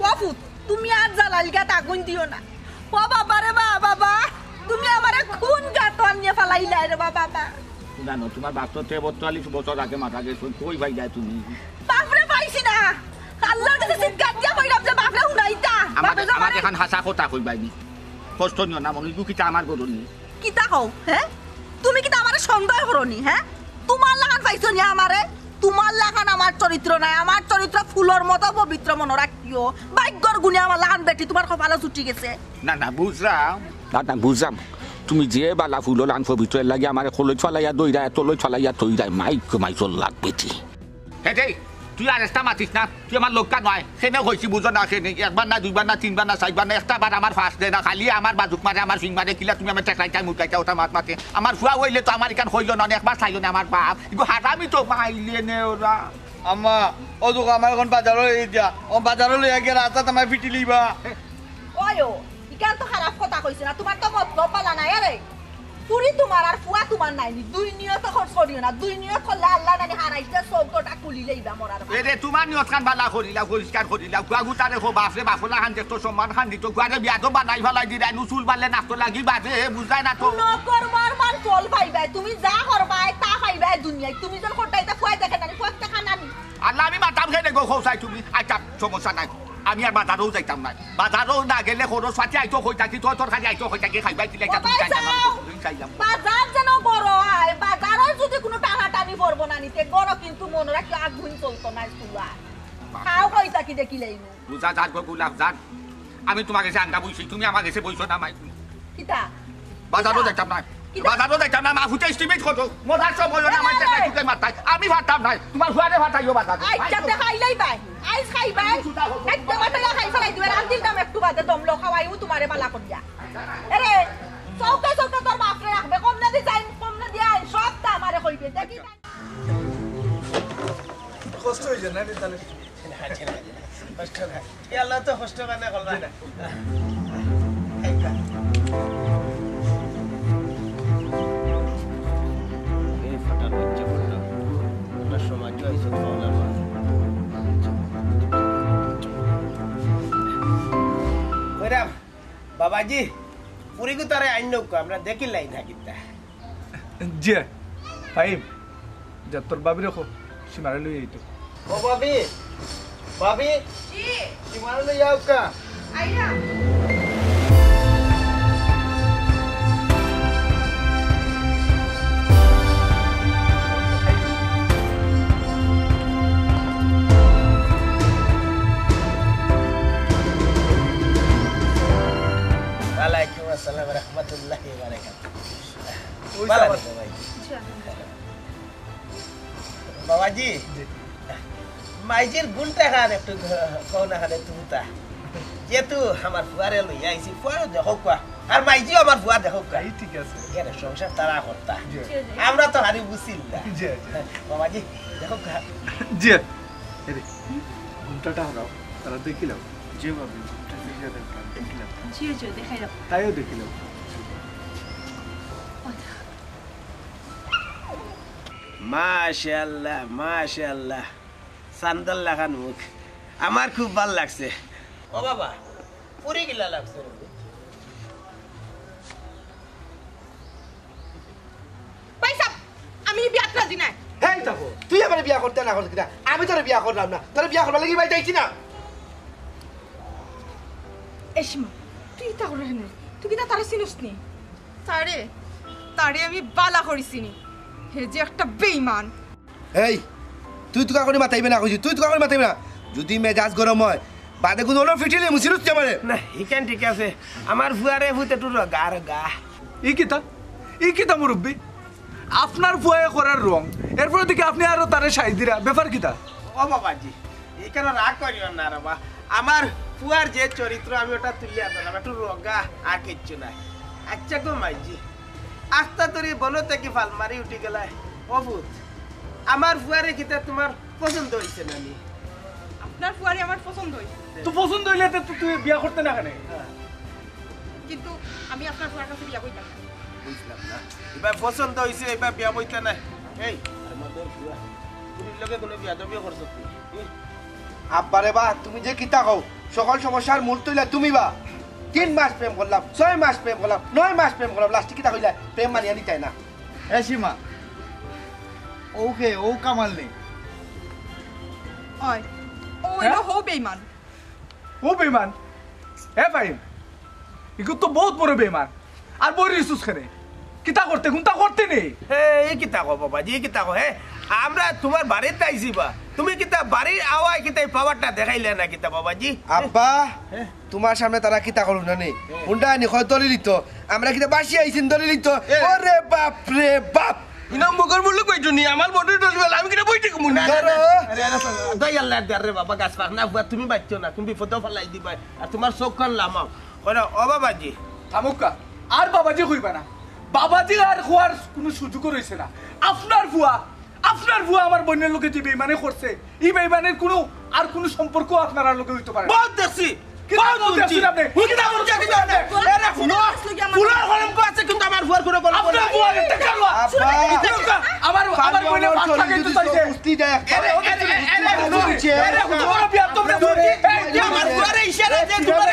B: কফুত তুমি আর জালাল গা তাগুন দিও না ও বাবা রে বাবা তুমি আমারে খুন গাতন নিয়ে ফেলাইলা রে বাবা
G: জানো তোমার বাপ তো 43 বছর আগে মারা গেছে কই ভাই যায় তুমি
B: বাপরে পাইছি না আল্লাহর কাছে সিটকাট দিয়া কইরাম যে বাপরে উনাইতা
G: আমার এখন হাসা কথা কই বাইনি কষ্ট নিও না মনে কিতা আমার গরনি
B: কিতা কও হ্যাঁ তুমি কিতা আমারে সন্দেহ করনি হ্যাঁ তোমার লাগান পাইছো নি আমারে তোমার লাগান আমার চরিত্র নাই আমার চরিত্র ফুলের মতো পবিত্র মনে রাখিও ভাগ্যর গুণে আমার লাগান বেটি তোমার কপালে ছুটি গেছে
G: না বুঝলাম দাদা বুঝলাম তুমি যে বালা ফুল লান পবিত্র লাগে আমার খোলই ছলাইয়া দইরা তলই ছলাইয়া তৈ যায় মাই চল লাগবে হে তুই আর একটা মাতিস না তুই আমার লোকটা নয় সেনে হয়েছি বুঝো না সেনে একবার না দুইবার না তিনবার না চারবার না একটা বার আমার ফার্স্ট দে না খালি আমার বাজুক মারে আমার সিং মারে কিলা তুমি আমার টেকরাইটাই মুরকাইটা ওটা মাত মাতে আমার ফুয়া হইলে তো আমার এখান হইল না একবার চাইল না আমার বাপ এগুলো হারামি তো মাইলে নে ওরা
E: আম্মা ও তো আমার এখন বাজারও এই দিয়া ও বাজারও লইয়া গিয়ে রাস্তা তোমার পিটি লিবা
B: ওয়ো ইকাল তো খারাপ কথা কইছ না তোমার তো মতলব পালা নাই আরে পুরি তোমার আর ফুয়া তোমার নাইনি দুই নিয়ত খরচ করিও না দুই নিয়ত করলে আল্লাহ নানি হারাইতে চৌকটা খুলিলেই বা মরার বাদ।
G: এরে তোমার নিয়ত খান বালা করিলা পরিষ্কার করিলা গুয়াগু তারে হো বাপরে বাপলা খান দেখতো সম্মান খান দিত গুয়ারে বিয়া তো বানাই ফেলাই দিলাই নুসুল বালে নাচতো লাগি বাজে বুঝাই না তো
B: নকরমার মান ফল পাইবাই তুমি যা করবাই তা পাইবাই দুনিয়ায় তুমি যখন খটাইতা ফুয়াই দেখে নানি ফুয়া দেখা নানি
G: আল্লাহ আমি মাতাম খেলে গো খোসাই তুমি আচ্ছা সমস্যা নাই আমি আর বাজারও যাইতাম না বাজারও না গেলে খরচ পাতি আইতো হই থাকি তোর খালি আইতো হই থাকি খাইবাই দিলে তুমি চাইলাম
B: বাজার যেন বড় হয় বাজারের যদি কোনো টানাটানি পড়বো না নিতে গড় কিন্তু মনে রাখি আগুন চলতো না চুলা খাও কইতা কি দেখিলেই
G: বুঝা যাক গো গুলাব যাক আমি তোমার কাছে আন্ডা বইছি তুমি আমার কাছে বইছো না মাই
B: কিতা
G: বাজারও যাইতাম না বাজারও যাইতাম না মা ফুটে এস্টিমেট কত মজার সময় না আমার টাকা ফুটে মারতাই আমি ভাবতাম নাই তোমার ফুয়ারে ভাতাইও বাজার
B: আইটা দেখাইলাই বাই আইস খাইবাই একটা মাথা খাই ফেলাই দিবে আর দিন দাম একটু বাদে দমলো খাওয়াইও তোমারে বালা করিয়া আরে চৌকা চৌকা তোর বাপরে রাখবে কম না দি যাই কম না দিয়া সব তা আমারে কইবে দেখি
E: কষ্ট হয়ে যায় না রে তাহলে
A: কষ্ট না আল্লাহ তো কষ্ট কানে করলা না এই ফটার হচ্ছে বললো ওটা সমাজ আইসো খাওয়ালা ওইরাম বাবাজি পুরিকু তারে আইন আমরা দেখিলাই না কিতা
E: জি ফাইম যা তোর বাবি রেখো সীমারে লই আইতো
A: ও বাবি বাবি
B: জি
A: সীমারে লই যাও কা
B: আইরা
A: ওয়ালাইকুম আসসালাম ওয়া রাহমাতুল্লাহি ওয়া বারাকাতুহু বাবাজি মাইজির গুণটা খান একটু কওনা খানে তুমতা যেহেতু আমার ফুয়ারে লই আইছি ফুয়ারে দেখো কোয়া আর মাইজিও আমার ফুয়া দেখো কোয়া
E: এই ঠিক আছে
A: এর সংসার তারা করতা
E: জি
A: আমরা তো হারি বুঝিল না
E: জি
A: বাবাজি দেখো কোয়া
E: জি এরে ঘুমটাটা হারাও তারা দেখিলাম জি বাবি ঘুমটা দেখিলাম
F: জি জি দেখাই দাও
E: তাইও দেখিলাম
A: মাশাআল্লাহ মাশাআল্লাহ সান্দাল লাগান মুখ আমার খুব ভালো লাগছে ও বাবা পুরি গিলা লাগছে
F: পয়সা আমি বিয়াত রাজি নাই
H: হেই দেখো তুই আমার বিয়া করতে না করতে কিনা আমি তোর বিয়া করলাম না তোর বিয়া করবার লাগি বাইতে আইছি না
F: এসিমা তুই তা করে নে তুই কি তারে চিনিস নি তারে তারে আমি বালা করিছিনি হে যে একটা বেঈমান
H: এই তুই তো কাকনি মাতাইবে না কইছি তুই তো কাকনি মাতাইবে না যদি মেজাজ গরম হয় বাদে কোনো ওলো ফিটিলে মুসিরুত আমারে
A: না হিকেন ঠিক আছে আমার ফুয়ারে ফুতে টু গার গা
E: ই কিতা মুরব্বী আপনার ফুয়ায় করার রং এরপরে দেখি আপনি আরো তারে সাই দিরা ব্যাপার কিতা
A: ও বাবাজি এখানে রাগ করিও না বাবা আমার ফুয়ার যে চরিত্র আমি ওটা তুলিয়া দিলাম একটু রগা আর কিচ্ছু নাই আচ্ছা গো মাইজি আস্তা তোর বলো থেকে ফালমারি উঠি গেলায় অবুত আমার ফুয়ারে কিতা তোমার পছন্দ হয়েছে না নি
F: আপনার ফুয়ারে আমার পছন্দ হইছে
E: তো পছন্দ হইলে তো তুই বিয়া করতে না কেন
F: কিন্তু আমি আপনার ফুয়ার কাছে বিয়া কইতাম না
A: বুঝলাম না এবার পছন্দ হয়েছে এবার বিয়া বইতে না এই আমাদের ফুয়া তুমি লগে কোনো বিয়া দাবি করছো তুই
H: আব্বারে বা তুমি যে কিতা কও সকল সমস্যার মূল তৈলা তুমি বা 3 মাস প্রেম করলাম 6 মাস প্রেম করলাম 9 মাস প্রেম করলাম লাস্টে কিতা কইলা প্রেম মানিয়া নিতাই না
D: এ সীমা ওকে ও কামাল নেই
F: হয় ও এটা হো বেঈমান
E: ও বেমান এ ফাইম ইগো তো বহুত বড় বেমান আর বড় রিসুস করে কিতা করতে গুনতা করতে নেই
A: এই কিতা কো বাবাজি এই কিতা কো হে আমরা তোমার বাড়িতে আইছি বা তুমি কিতা বাড়ির আওয়াজ কিতা পাওয়ারটা দেখাইলে না কিতা বাবাজি
H: আব্বা তোমার সামনে তারা কিতা করুন না নেই হুন্ডা নি কয় দলিলিত আমরা কিতা বাসি আইছিন দলিলিত ওরে বাপ রে বাপ
C: ইনাম বকর বললো কইছো নি আমার বডি ডলবেল আমি কিনা বইতে কমু না
H: ধরো
A: দই আল্লাহ দারে বাবা গাছ পাক না বুয়া তুমি বাচ্চো না তুমি ফটো ফলাই দিবা আর তোমার চোখখান লামাও কইরা ও বাবাজি
E: থামুকা আর বাবাজি কইবা না বাবাজি আর খোয়ার কোনো সুযোগ রইছে না আপনার ফুয়া আমার বোনের লোকে যে বেইমানে করছে এই বেইমানের কোনো আর কোনো সম্পর্ক আপনার লোকে হইতে পারে না।
A: বহুত দেখছি
E: কিতা বলতে আছেন আপনি কিতা বলতে আছেন আপনি
A: আরে শুনো ফুলার কলঙ্ক আছে কিন্তু আমার ফুয়ার কোনো কলঙ্ক
E: আপনার
A: নাই।
E: বুয়ার একটা কালো আমার বইনে পাঁচ টাকা দিতে চাইছে
D: কুস্তি যায় একটা
A: আরে
E: বড় বিয়া তোমরা
A: আমার ফুয়ারে ইশারা দিয়ে তোমার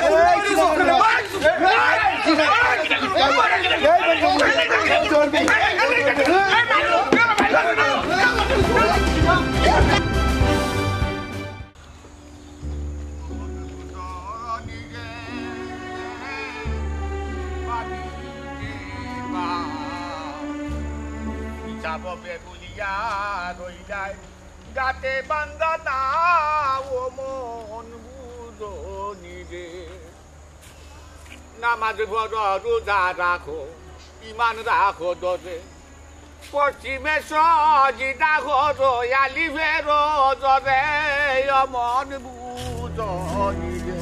G: গাতে বান্ধা না ও মন বুঝনি রে নামাজ পড়ো রোজা রাখো ইমান রাখো দরে পশ্চিমে সজিদা করো আলি ফেরো জরে মন বুঝনি রে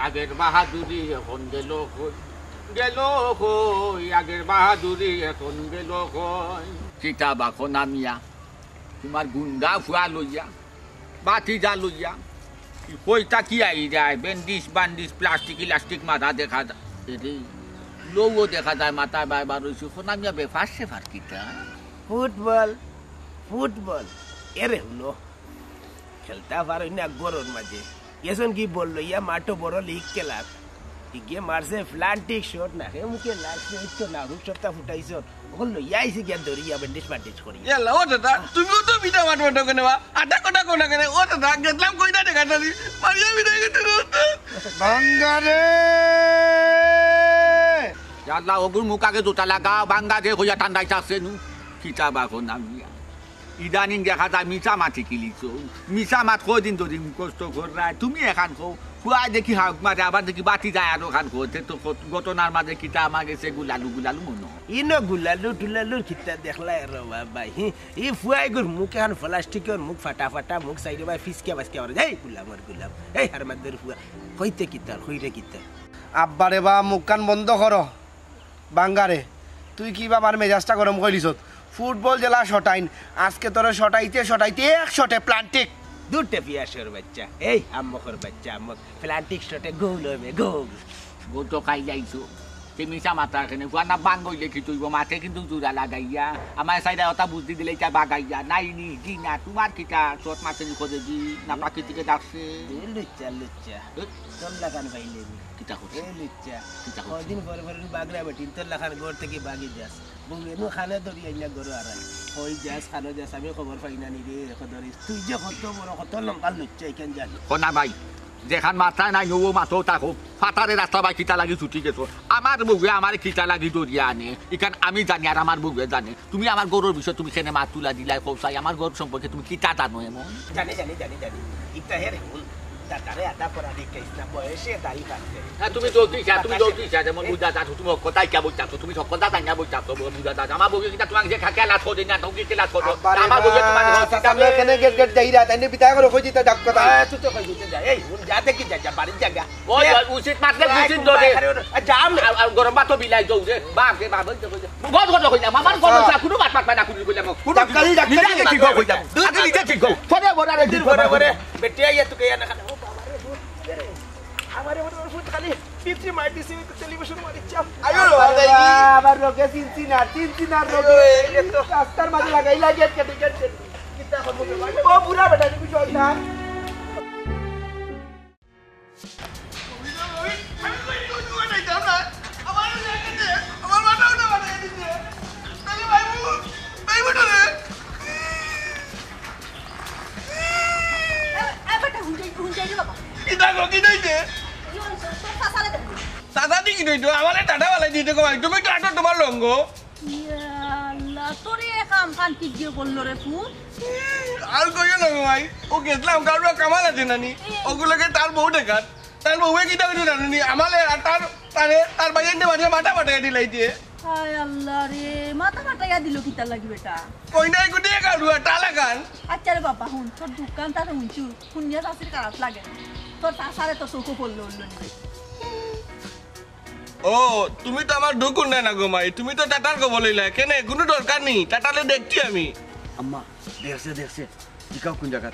G: আগের বাহাদুরি এখন গেল কই আগের বাহাদুরি এখন গেল কই চিতা বাখো নামিয়া তোমার গুন্ডা ফুয়া লইয়া বাতি যা লইয়া কইটা কি আই যায় বেন্ডিস বান্ডিস প্লাস্টিক ইলাস্টিক মাথা দেখা যায় লোগো দেখা যায় মাথা বাইবার রইছে নামিয়া বেফার সেফার কিতা
A: ফুটবল এরে হলো খেলতে পারো না গরুর মাঝে এসন কি বললো ইয়া মাঠো বড় লিগ খেলার গিয়ে মারছে প্লান্টিক শট না হে মুখে লাগছে তো না রূপ সপ্তাহ ফুটাইছ বললো ইয়াইছে গিয়া ধরিয়া বেন্ডিস বান্ডিস করি
C: এলা ও দাদা তুমিও তো বিটা মারবো কেন বা আটা কোটা কোনা কেন ও দাদা গেলাম কইটা দেখা দাদি মারিয়া বিটা গেতে
H: বাঙ্গারে
G: আল্লাহ ওগুর মুখাকে জোতা লাগা বাঙ্গা যে হইয়া ঠান্ডায় চাচ্ছে নু কিতা বাখো নামিয়া ইদানিং দেখা যায় মিছা মাটি কিলিছ মিছা মাত কদিন যদি কষ্ট করায় তুমি এখান খো খুয়াই দেখি হাউক মারে আবার দেখি বাতি যায় আর ওখান খোতে তো ঘটনার মাঝে কিতা আমার গেছে গুলালু মনো
A: ইনো গুলালু টুলালুর খিতা দেখলাই রে বাবাই ই ফুয়াই গুর মুখ এখন প্লাস্টিকের মুখ ফাটা ফাটা মুখ সাইডে বাই ফিসকে বাসকে আর যাই গুলাম এই হারমাদের ফুয়া কইতে কিতার কইরে কিতা
H: আব্বারে বা মুখ কান বন্ধ করো বাঙ্গারে তুই কি বাবার মেজাজটা গরম করিস ফুটবল জেলা শটাইন আজকে তোর শটাইতে এক শটে প্লান্টিক
A: দুটে পিয়াসের বাচ্চা এই আম্মকর বাচ্চা আম্মক প্লান্টিক শটে গোল হবে গোল
G: গোটো খাই যাইছো তুমি মাতার কেনে না বাঙ্গই লেখি তুইব মাঠে কিন্তু জোড়া লাগাইয়া আমার সাইডে ওটা বুদ্ধি দিলে এটা বাগাইয়া নাই নি জি না তোমার কিটা শর্ট মাছে খোঁজে দি না প্রাকৃতিকে ডাকছে
A: লুচ্চা তোর লাগান পাইলে
G: কিটা করছে
A: এই লুচ্চা
G: কিটা করছে
A: কদিন পরে বাগরা বেটিন তোর লাগান ঘর থেকে বাগি যাস বুগেনু খানে ধরি আইনা গরু আর ওই যাস খানো যাস আমি খবর পাই না নি রে ধরিস তুই যে কত বড় কত লঙ্কা লুচ্চা এখান জানি
G: কোনা ভাই যেখান মাথায় নাই ও মাথো তাকো ফাটারে রাস্তা বা কিতা লাগি ছুটি গেছো আমার বউয়ে আমার কিতা লাগি দরিয়া আনে এখান আমি জানি আর আমার বউয়ে জানে তুমি আমার গরুর বিষয় তুমি কেনে মাছ তুলা দিলাই কৌসাই আমার গরু সম্পর্কে তুমি কিতা জানো এমন
A: জানি ইটা হেরে হুল দাদারে আদা করা দেখাইস না বয়সে দাড়ি কাটছে
G: হ্যাঁ তুমি জ্যোতিষা যেমন বুঝা যাচ্ছ তুমি কথাই কে বলছো তুমি সকলটা জানি না বলছো বুঝা যাচ্ছ আমার বউয়ে কিতা তোমাকে যে খাকে লাছ করে না তুমি কিলা ছোট আমার বউয়ে তোমার
H: আমরা কেন গেট যাইরা তাইনে বিতা করে কই দিতা ডাক কথা
A: তুই তো কই দিতে যা এই হুল যা দেখি যা বাড়ি জায়গা
G: ওই উচিত মাত্র উচিত দরে
A: জাম
G: গরম ভাত বিলাই যাও যে বাপ রে বাপ বলতে কই গদ গদ কই না আমার কোন কোনো বাত পাত না কুনি কইলাম
H: ডাক্তারি
G: নিজে ঠিক কই যাও আগে নিজে ঠিক কই ফরে বড়ারে
A: দিন বরে বেটিয়া ইয়া তুকে না খানা আমারে ওর ফুট খালি পিত্রি মাইটি সি টেলিভিশন মারি চাপ
H: আয়ো আবার রোগে চিনচিনা রোগে তো রাস্তার মাঝে লাগাইলা গেট কিতা করব ও পুরা বেটা তুমি চল না
C: সাদা দিকে আমার টাটা বালাই দিতে কমাই তুমি তো আটো তোমার লঙ্গ
B: কাম কান কি গিয়ে বললো রে ফুট
C: আর কইও না গো ভাই ও গেছিলাম কারোর কামাল আছে নানি ওগুলোকে তার বউ দেখার তার বউয়ে কিটা করে জানি আমালে আর তার বাইরে মাঝে মাথা পাঠাই দিলাই দিয়ে
B: হায় আল্লাহ রে মাথা ফাটাইয়া দিল কিতা লাগি বেটা
C: কই নাই গুটি কারুয়া টালা গান
B: আচ্ছা রে বাবা হুন তোর দোকান তার হুনছু শুনিয়া চাষির কারাত লাগে তোর চাষারে তো চৌকো পড়লো নি
C: ও তুমি তো আমার ঢুকুন না গো মাই তুমি তো টাটার কো বলিলা কেন কোনো দরকার নেই টাটালে দেখছি আমি
I: আম্মা দেখছে জিকাও কোন জায়গা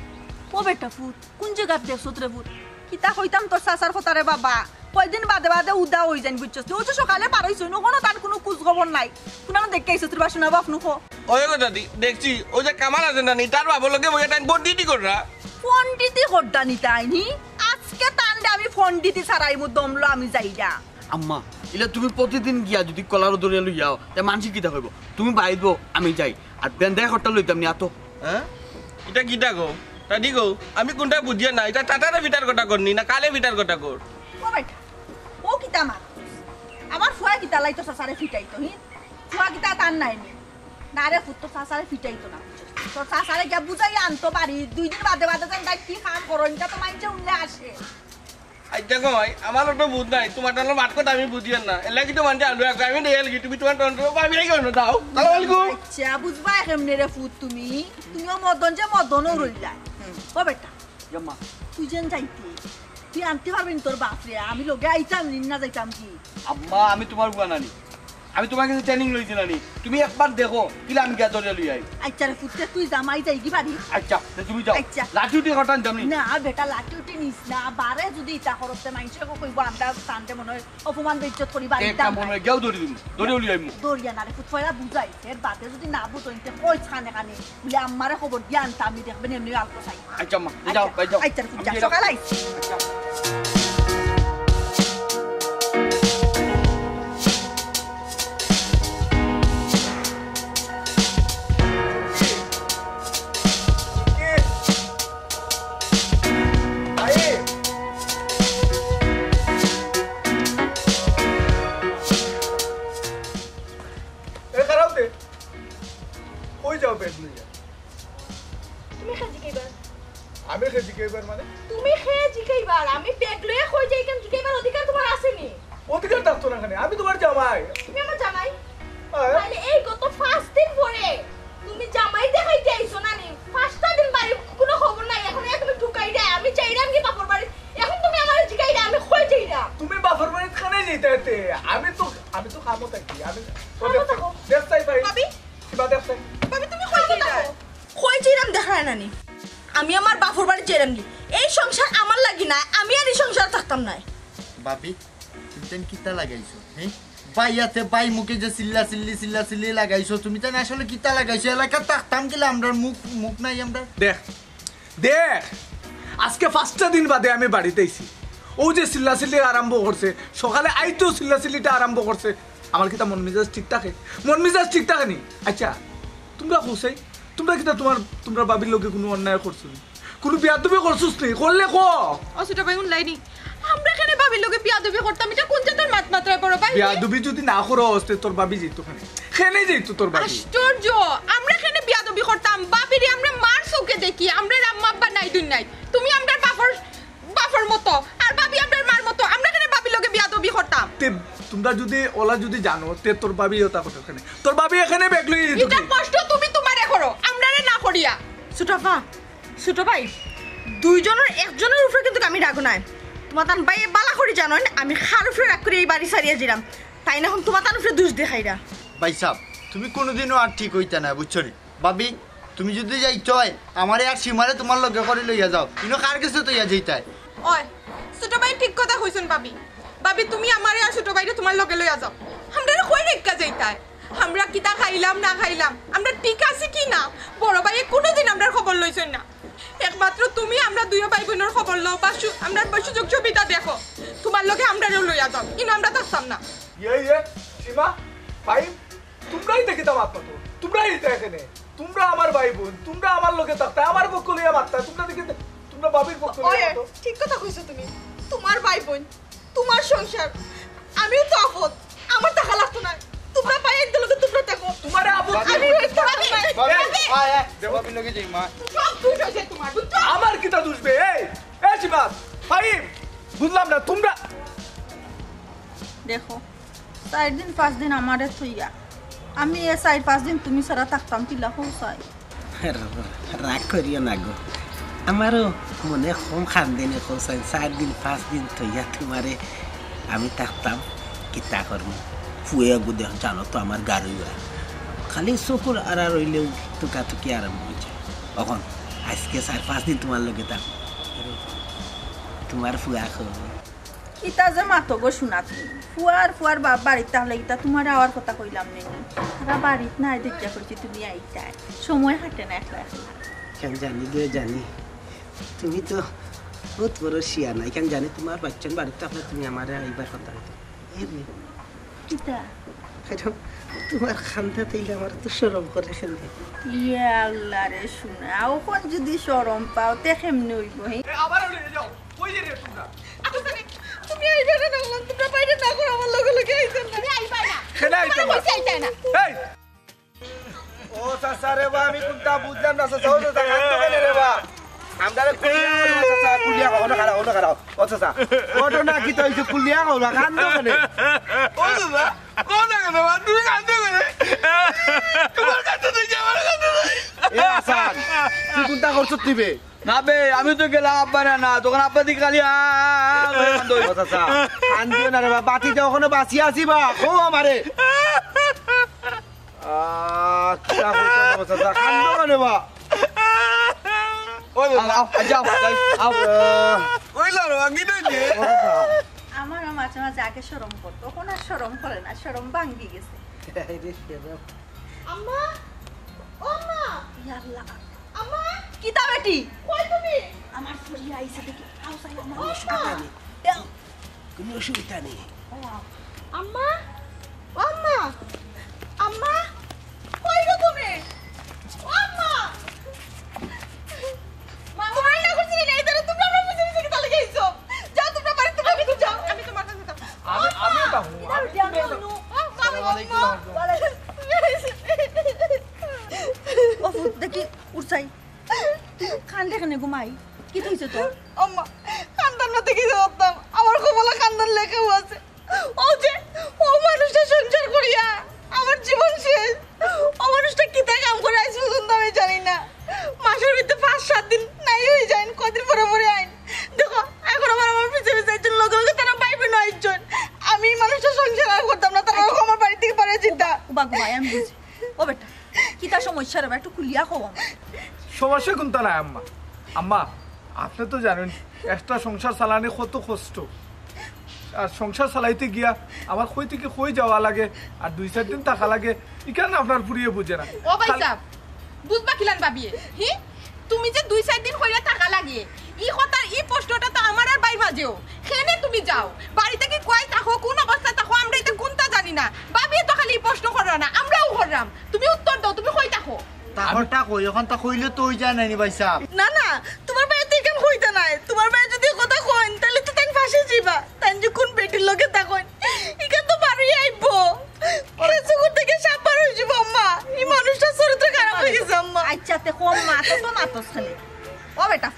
B: ও বেটা ফুট কোন জায়গার দেখছ রে ফুট কিতা কইতাম তোর চাষার কথা রে বাবা কয়দিন বাদে বাদে উদা হই যান বুঝছস তুই যে সকালে পার হইছ ন কোনো তার কোনো খোঁজ খবর নাই কোন না দেখে আইছ তোর বাসনা বাপ নুখো
C: ওই গো দাদি দেখছি ও যে কামাল আছে নানি তার বাবা লগে বইয়া টাইম বোর্ড ডিটি কররা
B: ফোন দিতে হড্ডা নিতে আইনি আজকে তান্ডে আমি ফোন দিতে ছাড়াই মু দমলো আমি যাইডা
I: আম্মা ইলা তুমি প্রতিদিন গিয়া যদি কলার দরে লই যাও তে মানসি কিটা হইব তুমি বাইব আমি যাই আর বেন্দা খট্টা লইতাম নি আতো
C: হ্যাঁ এটা কিটা গো দাদি গো আমি কোনটা বুঝিয়া না এটা টাটারে ভিটার কথা করনি না কালে ভিটার কথা কর
B: ও বেটা ও কিতা আমার ফুয়া কিতা লাইতো চাচারে ফিটাইতো হি ফুয়া কিতা তার নাই নি না রে ফুট তো চাচারে ফিটাইতো না তোর চাচারে গিয়া বুঝাই আনতো পারি 2 দিন বাদে বাদে যেন তাই কি কাম করো এটা তো মাইনছে উনলে আসে
C: আচ্ছা গো ভাই আমার তো বুঝ নাই তোমার টানো মাত কথা আমি বুঝিয়া না এলা কি তো মানতে আলু এক আমি দেল কি তুমি তোমার টন্টো পাবি নাই কেন দাও আসসালামু আলাইকুম
B: আচ্ছা বুঝবা কেমনে রে ফুট তুমিও মদন যে মদনও রইলা ও বেটা
I: আম্মা
B: তুই যেন যাইতে তুই আনতে পারবি তোর বাপরে আমি লগে আইতাম না যাইতাম কি
I: আম্মা আমি তোমার বুয়া নানি আমি তোমার কাছে ট্রেনিং লইছি নানি তুমি একবার দেখো কিলা আমি গিয়া দরে লই আই
B: আচ্ছা রে ফুটতে তুই জামাই যাই কি পারি
I: আচ্ছা তুমি যাও
B: আচ্ছা।
I: লাঠি খটান যামনি
B: না বেটা লাঠি উঠি নিস না বারে যদি ইটা করতে মাইনছে কইব আমরা শান্তে মনে হয় অপমান বেইজ্জত করি বাড়ি
I: এক কাম মনে গেও দরি দিম দরে লই আইমু
B: দরিয়া না রে ফুট ফয়রা বুঝাই এর বাদে যদি না বুঝইতে কই ছানে কানে বলে আমারে খবর দিয়া আনতা আমি দেখবেন এমনি আলতো চাই
I: আচ্ছা আম্মা যাও যাও
B: আচ্ছা ফুট যা সকাল আইছি
I: আচ্ছা
E: আমি খেজি কেবার মানে
F: তুমি খেয়ে জিকাইবার আমি পেট লয়ে কই যাই কেন জিকাইবার অধিকার তোমার আছে নি
E: অধিকার থাকতো না কেন আমি তোমার জামাই
F: তুমি আমার জামাই তাহলে এই গত 5 দিন পরে তুমি জামাই দেখাইতে আইছো না নি 5টা দিন বাড়ি কোনো খবর নাই এখন তুমি ঢুকাই দেয় আমি চাইরাম কি বাপর বাড়ি এখন তুমি আমার জিকাই দা আমি কই যাইরা
E: তুমি বাপর বাড়ি খানে যেতে আমি তো খামো থাকি আমি
F: খামো থাকো।
E: দেখছাই ভাই
F: ভাবি
E: কিবা দেখছাই
F: ভাবি তুমি কই যাইরা কই যাইরাম দেখায় না নি আমি আমার বাপর বাড়ি চাইরাম কি এই সংসার আমার লাগি না আমি আর এই সংসার থাকতাম না
D: ভাবি তুমি তেন কিতা লাগাইছো হ্যাঁ বাইয়াতে বাই মুখে যে চিল্লি লাগাইছো তুমি তেন আসলে কিতা লাগাইছো এলাকা থাকতাম কিলা আমরা মুখ নাই আমরা
E: দেখ আজকে 5টা দিন বাদে আমি বাড়িতে আইছি ও যে চিল্লাচিল্লি আরম্ভ করছে সকালে আইতো চিল্লাচিল্লিটা আরম্ভ করছে আমার কিতা মন মেজাজ ঠিক থাকে নি আচ্ছা তোমরা হোসাই তোমরা কিতা তোমরা বাবির লোকে কোনো অন্যায় করছো নি কোনো বিয়াদবি করছস নি করলে কো
F: অসুটা ভাই উনলাইনি আমরা এখানে ভাবির লোকে বিয়াদবি করতাম এটা কোন জাতের মাত্রায় পড়ো ভাই
E: বিয়াদবি যদি না করো হস্তে তোর বাবি যেত খেনে যেত তোর বাবি
F: আশ্চর্য আমরা এখানে বিয়াদবি করতাম বাবিরে আমরা মার চোখে দেখি আমরা আম্মা আব্বা নাই দুই নাই তুমি আমরা বাপর মতো আর বাবি আমরার মার মতো আমরা এখানে বাবির লোকে বিয়াদবি করতাম
E: তে তোমরা যদি জানো তে তোর বাবি ওটা কথা এখানে তোর বাবি এখানে বেগলি
F: এটা কষ্ট তুমি তোমারে করো আমরারে না করিয়া ছোট ভাই দুইজনের একজনের উপরে কিন্তু আমি রাগ নাই তোমার তান ভাই বালা করি জানো আমি খার উপরে রাগ করে এই বাড়ি সারিয়া দিলাম তাই না এখন তোমার তান উপরে দোষ দেখাইরা
D: ভাই সাহেব তুমি কোনোদিনও আর ঠিক হইতা না বুঝছো নি ভাবি তুমি যদি যাইতো আমারে আর সীমারে তোমার লগে করে লইয়া যাও কিন্তু কার কাছে তো ইয়া যাইতাই
F: ওই ছোট ভাই ঠিক কথা কইছেন ভাবি তুমি আমারে আর ছোট ভাইরে তোমার লগে লইয়া যাও আমরা কই রেখা যাইতাই আমরা কিতা খাইলাম না খাইলাম আমরা ঠিক আছি কি না বড় ভাই কোনোদিন আমরা খবর লইছেন না একমাত্র তুমি আমরা দুই ভাই বোনের খবর লও বা আমরা সুযোগ সুবিধা দেখো তোমার লগে আমরাও লইয়া যাও কিন্তু আমরা থাকতাম না
E: সীমা ভাই তোমরাই দেখি তা মাত তোমরাই এখানে তোমরা আমার ভাই বোন তোমরা আমার লোকে থাকতে আমার পক্ষ লইয়া মারতা তোমরা দেখি তোমরা বাবির পক্ষ লইয়া মারতো
F: ঠিক কথা কইছো তুমি তোমার ভাই বোন তোমার সংসার আমিও তো আপদ আমার টাকা লাগতো না তোমরা ভাই একদম লোকে তোমরা দেখো
E: তোমার আপদ
F: আমি সব দোষ হয়েছে তোমার বুঝছো
E: আমার কিটা দুষবে এই শিবাস ফাহিম বুঝলাম না তোমরা
B: দেখো 4 দিন 5 দিন আমারে থইয়া আমি 4-5 দিন তুমি সারা থাকতাম কিলা চাই
J: রাগ করিও না গো আমারও মনে কম খান দিনে কোসাই 4 দিন 5 দিন থইয়া তোমারে আমি থাকতাম কিতা করবো ফুয়ে গুদে জানো তো আমার গাড়িয়া খালি চকুর আর রইলেও টুকাটুকি আরম্ভ হয়েছে তখন আজকে 4-5 দিন তোমার লগে থাক তোমার ফুয়া খাবো
B: ইতা যে মাতো গো শোনা তুমি ফুয়ার বাড়িতে তাহলে ইতা তোমার আওয়ার কথা কইলাম নেই তারা বাড়িতে নাই দেখিয়া কইছি তুমি আইতাই সময় হাঁটে না একলা
J: কেন জানি গে জানি তুমি তো বহুত বড় শিয়া নাই কেন জানি তোমার বাচ্চান বাড়িতে আপনার তুমি আমার এইবার কথা হইতো
B: ইতা
J: তোমার খান্দা তাইলে আমার তো শরম করে খেলবে
B: ইয়া আল্লাহ রে শোনা ওখন যদি শরম পাও তে কেমনে হইব হে
E: আবার লয়ে যাও কই যে রে তোমরা
B: তুমি আইবে না তোমরা বাইরে না করো আমার লগে লগে আইছেন তুমি আইবা না
E: খেলা আইতে না
B: আইতে না
E: এই
H: ও চাচা রে বা আমি কোনটা বুঝলাম না চাচা ও চাচা কান্দো কেন রে বা আমরা কুলিয়া খাও না খাও ও চাচা ঘটনা কি তো হইছে কুলিয়া খাও না কান্দো কেন
C: ও দাদা কোন কেন তুমি কাঁদতে করে তোমার কাছে দেখি আমার কাছে
H: এ আসান তুই কোনটা করছ দিবে
I: না বে আমি তো গেলাম আব্বা না তখন আব্বা দি খালি
H: ও চাচা কান্দিও না রে বা বাতি যাও ওখানে বাঁচি আছি বা ও আমারে আচ্ছা কইতো চাচা কান্দো কেন বা
I: ও যাও আও
C: কইলা রে কি দইছে
B: আমার মাঝে মাঝে আগে শরম করতো এখন আর শরম করে না শরম ভাঙ্গি গেছে আম্মা ও মা ইয়া আল্লাহ আম্মা কিতা বেটি কই তুমি আমার ফুরি আইছে দেখি আও সাই আমার অসুবিধা নেই
J: কোনো অসুবিধা নেই
B: আম্মা আম্মা আম্মা কই গো তুমি আম্মা মা কই না করছিস না এই ধরে তুমি আমার পিছে পিছে কি তালে গেছো যাও তোমরা বাড়ি তোমরা কিছু যাও আমি তোমার কাছে যাব
E: আমি তাও
B: দেখি উঠছাই খান দেখানে ঘুমাই কি হয়েছে তোর
F: আম্মা কান্দান না দেখি যাতাম আমার কপালে কান্দান লেখাও আছে ও যে ও মানুষটা সংসার করিয়া আমার জীবন শেষ ও মানুষটা কিতা কাম করে আইছে শুনতে আমি জানি না মাসের ভিতরে 5-7 দিন নাই হয়ে যায় কদিন পরে পরে আইন দেখো এখন আমার পিছে পিছে একজন লোক লোক তারা পাইবে না একজন আমি মানুষটা সংসার আর করতাম না তারা আমার বাড়ি থেকে পারে চিন্তা
B: বাগুমাই আমি বুঝি ও বেটা কিতা সমস্যা রে একটু খুলিয়া কও আমার
E: সমস্যা কোনটা নাই আম্মা আম্মা আপনি তো জানেন একটা সংসার চালানো কত কষ্ট আর সংসার চালাইতে গিয়া আমার কই থেকে কই যাওয়া লাগে আর 2-4 দিন থাকা লাগে এখানে আপনার পুরিয়ে বুঝে না
F: ও ভাই সাহেব বুঝবা কিলান ভাবিয়ে হি তুমি যে 2-4 দিন হইয়া টাকা লাগে ই কথা ই প্রশ্নটা তো আমার আর ভাই মাঝেও খেনে তুমি যাও বাড়িতে কি কই থাকো কোন অবস্থায় থাকো আমরা এটা কোনটা জানি না ভাবিয়ে তো খালি প্রশ্ন করো না আমরাও করলাম তুমি উত্তর দাও তুমি কই থাকো
D: তাহরটা কই এখন তা কইলে তো ওই যায় নাই ভাই সাহেব
B: না না তোমার ভাই তো কেন কইতা নাই তোমার ভাই যদি কথা কইন তাহলে তো তাই ফাঁসি যাবা তাই যে কোন বেটির লগে তাকইন ইকান তো বাড়ি আইবো সুগুর থেকে সাপ বার হই যাব আম্মা এই মানুষটা চরিত্র খারাপ হয়ে গেছে আম্মা আচ্ছা তে কম মাতো তো নাতস খালি ও বেটা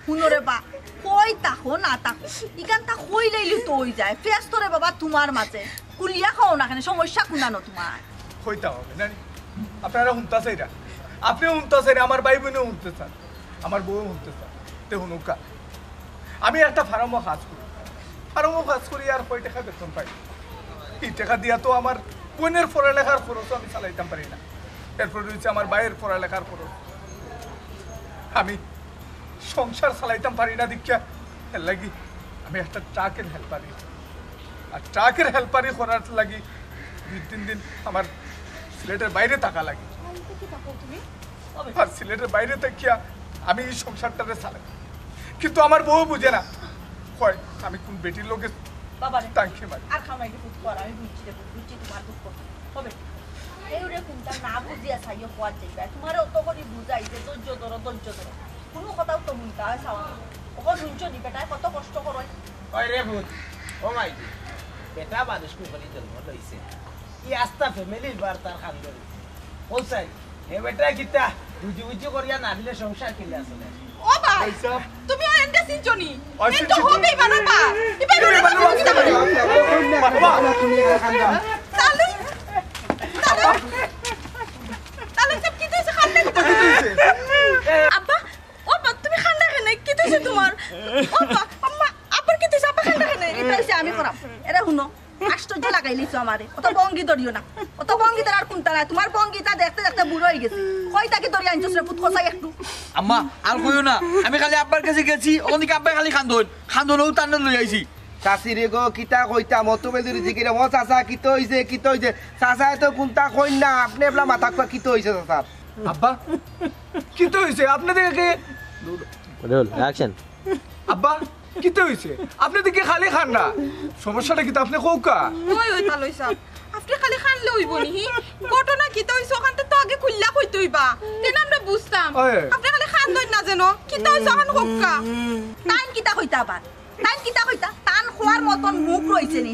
B: শুনরে বা কই তাকো না তাকো ইকান তা কই লাইলি তো হই যায় ফেস তোরে বাবা তোমার মাঝে কুলিয়া খাও না কেন সমস্যা কুনানো তোমার
E: কইতা হবে না আপনারা হুনতাছে এটা আপনি হুনতাছে আমার ভাই বোনও হুনতেছেন আমার বউ হুনতেছেন তে হুনুকা আমি একটা ফার্মও কাজ করি আর 100 টাকা বেতন পাই এই টাকা দিয়া তো আমার বোনের পড়ালেখার খরচ আমি চালাইতাম পারি না এরপর রয়েছে আমার ভাইয়ের পড়ালেখার খরচ আমি সংসার চালাইতাম পারি না দীক্ষা এর লাগি আমি একটা ট্রাকের হেল্পারি আর ট্রাকের হেল্পারি করার লাগি 2-3 দিন আমার সিলেটের বাইরে থাকা লাগে আর সিলেটের বাইরে থাকিয়া আমি এই সংসারটারে চালাই কিন্তু আমার বউ বুঝে না হয় আমি কোন বেটির লোকে
B: বাবারে
E: টাঙ্কি মারি
B: আর খামাইলে ফুট কর আমি বুঝছি তোমার দুঃখ হবে এই রে কোনটা না বুঝিয়া চাইও কোয়া যাইবা তোমার অত করে বুঝাই যে ধৈর্য ধরো কোনো কথাও তো মুনতা চাওয়া ওকে শুনছো নি বেটা কত কষ্ট করো
A: ওই রে ভূত ও মাই বেটা মানুষ কু করে জন্ম লইছে ই আস্তা ফ্যামিলির বার্তার খান ধরে বলছাই
H: এ বেটা কিতা বুঝি বুঝি করিয়া না দিলে সংসার কিলে আসলে
F: ও ভাই তুমি ও এন্ডা সিনজনি এন্ড হবে বানাবা ইবে বানাবা চালু চালু সব কি দিছে খান্ডা আব্বা ও বা তুমি খান্ডা কেনে কি দিছে তোমার ও বা আম্মা আব্বার কি দিছে আব্বা খান্ডা কেনে
B: এটা হইছে আমি করাম এরা শুনো আশ্চর্য লাগাইলিছো আমারে অত বঙ্গি ধরিও না অত বঙ্গি ধরার কোনটা না তোমার বঙ্গিটা দেখতে দেখতে বুড়ো হয়ে গেছে কয়টাকে ধরে আনছস রে পুত কসাই একটু
I: আম্মা আর কইও না আমি খালি আব্বার কাছে গেছি ওদিকে আব্বা খালি খান্দনও টান্ডন লই আইছি
H: চাষিরে গো কিতা কইতা মতো বেদুরি জিকিরে ও চাচা কিতো হইছে চাচা তো কোনটা কইন না আপনি এবলা মাথা কো কিতো হইছে চাচা
E: আব্বা কি তো হইছে আপনি দেখে
H: রোল অ্যাকশন
E: আব্বা কি তো হইছে আপনি দেখে খালি খান না সমস্যাটা কি আপনি কৌকা
F: ওই তালই সাহেব আপনি খালি খানলে হইব নি ঘটনা কি তো হইছে ওখানতে তো আগে খুললা কইতে হইবা তেন আমরা বুঝতাম আপনি খালি খান দই না জানো কি তো হইছে ওখান হোক্কা
B: টাইম কিতা কইতা আবার টাইম কিতা কইতা টান খোয়ার মতন মুখ রইছে নি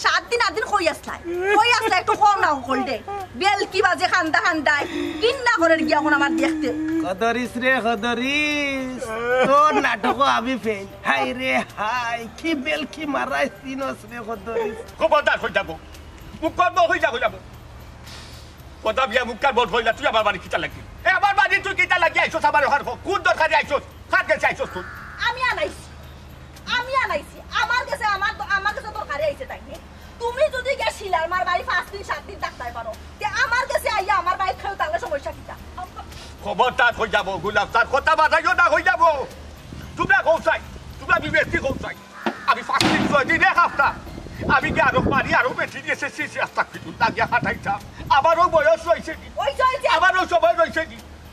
B: 7 দিন 8 দিন কই আসলা একটু কম না হল দে বেল কি বাজে খান্দায় কিন্না করে গিয়া কোন আমার দেখতে
H: খদরিস রে খদরিস তোর নাটক আমি ফেল হাই রে হাই কি বেল কি মারাই সিনস রে খদরিস
G: খবরদার হয়ে যাবো মুখ করবো হয়ে যাবো কথা বিয়া মুখ কার বল হইলা তুই আমার বাড়ি কিতা লাগি এ আমার বাড়ি তুই কিতা লাগি আইছস আমার ঘর কোন দরকারে আইছস কার কাছে আইছস তুই
B: আমি আনাইছি আমার কাছে তোর কারে আইছে তাই তুমি যদি গেছিলা আমার বাড়ি 5 দিন 7 দিন থাকতে পারো তে আমার কাছে আইয়া আমার বাড়ি খেও তাহলে সমস্যা কিটা
G: খবরদার হয়ে যাবো গুলাব তার কথা বাজাইও না হয়ে যাবো তোমরা কৌসাই তোমরা বিবেচি কৌসাই আমি 5 দিন 6 দিন এক হপ্তাহ আমি কি আরো পারি আরো বেশি দিয়েছে সিসি আস্তা কিছু লাগিয়া খাটাইতাম আমারও বয়স রয়েছে আমারও সময় রয়েছে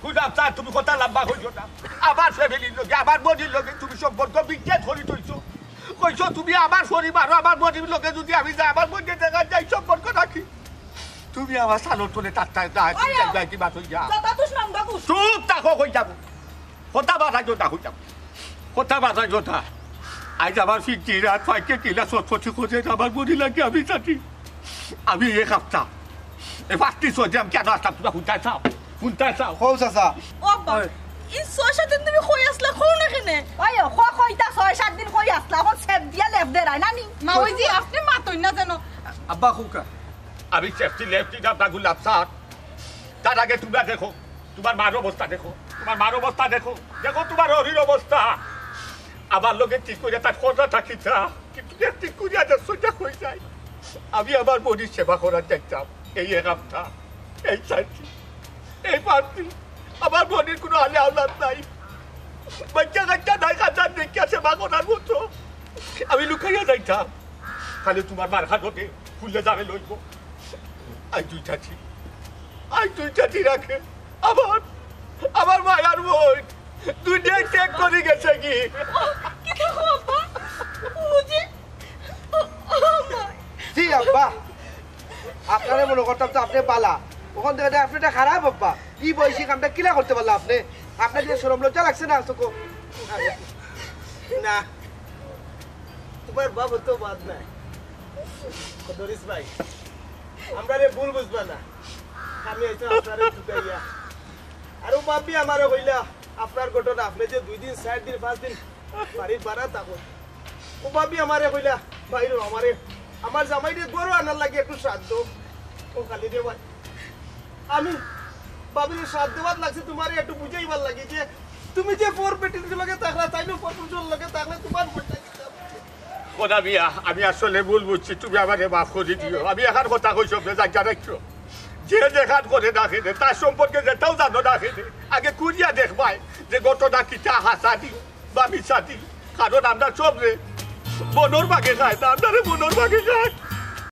G: গুলাব তার তুমি কথা লম্বা হইছো না আমার ফ্যামিলির লোকে আমার বডির লোকে তুমি সম্পর্ক বিজ্ঞান ধরি তৈছো কইছো তুমি আমার পরিবার আমার বডির লোকে যদি আমি যাই আমার বডির জায়গা যাই সম্পর্ক রাখি তুমি আমার সালোর তোলে তার যাই কি বাত হই যা চুপ থাকো হয়ে যাবো কথা বাজাইও না হয়ে যাবো কথা বাজাইও না আজ আমার ফিরতি রাত ফাইকে কিলা সৎপথি খোঁজে আমার বডি লাগে আমি চাটি আমি এক সপ্তাহ এই 5 দিন সহ্য আমি কেন আসলাম তোমরা শুনতে চাও
H: হো চাচা
B: ও বাবা এই 6-7 দিন তুমি কই আসলা কও না কেনে ওই কইতা 6-7 দিন কই আসলা এখন সেট দিয়া লেফট দে রাই নানি
F: মা ওই যে আপনি মাতই না জানো
E: আব্বা খুকা
G: আমি সেফটি লেফটি আপনার গুলাব সার তার আগে তোমরা দেখো তোমার মার অবস্থা দেখো দেখো তোমার হরির অবস্থা আমার লোকে ঠিক করে তার কথা থাকি তা কিন্তু ঠিক করিয়া সোজা হয়ে যায় আমি আমার বডির সেবা করার চাইতাম এই এক সপ্তাহ এই চাইছি এই পারছি আমার বডির কোনো আলে আওলাদ নাই বাচ্চা নাই কাজার দেখিয়া সেবা করার মতো আমি লুকাইয়া যাইতাম খালি তোমার মার হাততে ফুলে যাবে লইব আই দুই চাচি রাখে আমার মায়ার বোন দুনিয়া ত্যাগ করে গেছে কি
H: জি আব্বা আপনারে মনে করতাম তো আপনি পালা ওখান থেকে আপনি এটা খারাপ আব্বা কি বয়সী কামটা কিলা করতে পারলো আপনি আপনার যে শরম লজ্জা লাগছে না চোখো না তোমার বাবু তো বাদ নাই খদরিস ভাই আমরা রে ভুল বুঝবা না আমি আইছো আপনারে ঢুকাইয়া আর ও বাপি আমারে কইলা আপনার ঘটনা আপনি যে 2 দিন 4 দিন 5 দিন বাড়ির বাড়া থাকো ও বাপি আমারে কইলা বাইরে আমার জামাইরে গরু আনার লাগে একটু শ্রাদ্ধ ও খালি রে ভাই আমি বাবির শ্রাদ্ধ বাদ লাগছে তোমারে একটু বুঝাইবার লাগে যে তুমি যে ফোর পেটির লগে থাকলা তাই না ফোর পেটির লগে থাকলে তোমার মনটা
G: কোনা বিয়া আমি আসলে ভুল বুঝছি তুমি আমাকে মাফ করে দিও আমি এখন কথা কইছো যা রাখছো যে দেখাত করে দেখে দে তার সম্পর্কে যেটাও জানো দেখে দে আগে কুরিয়া দেখবাই যে ঘটনা কিটা হাসাদি বা মিসাদি কারণ আমরা সব রে বনর ভাগে খাই না আমরা রে বনর ভাগে খাই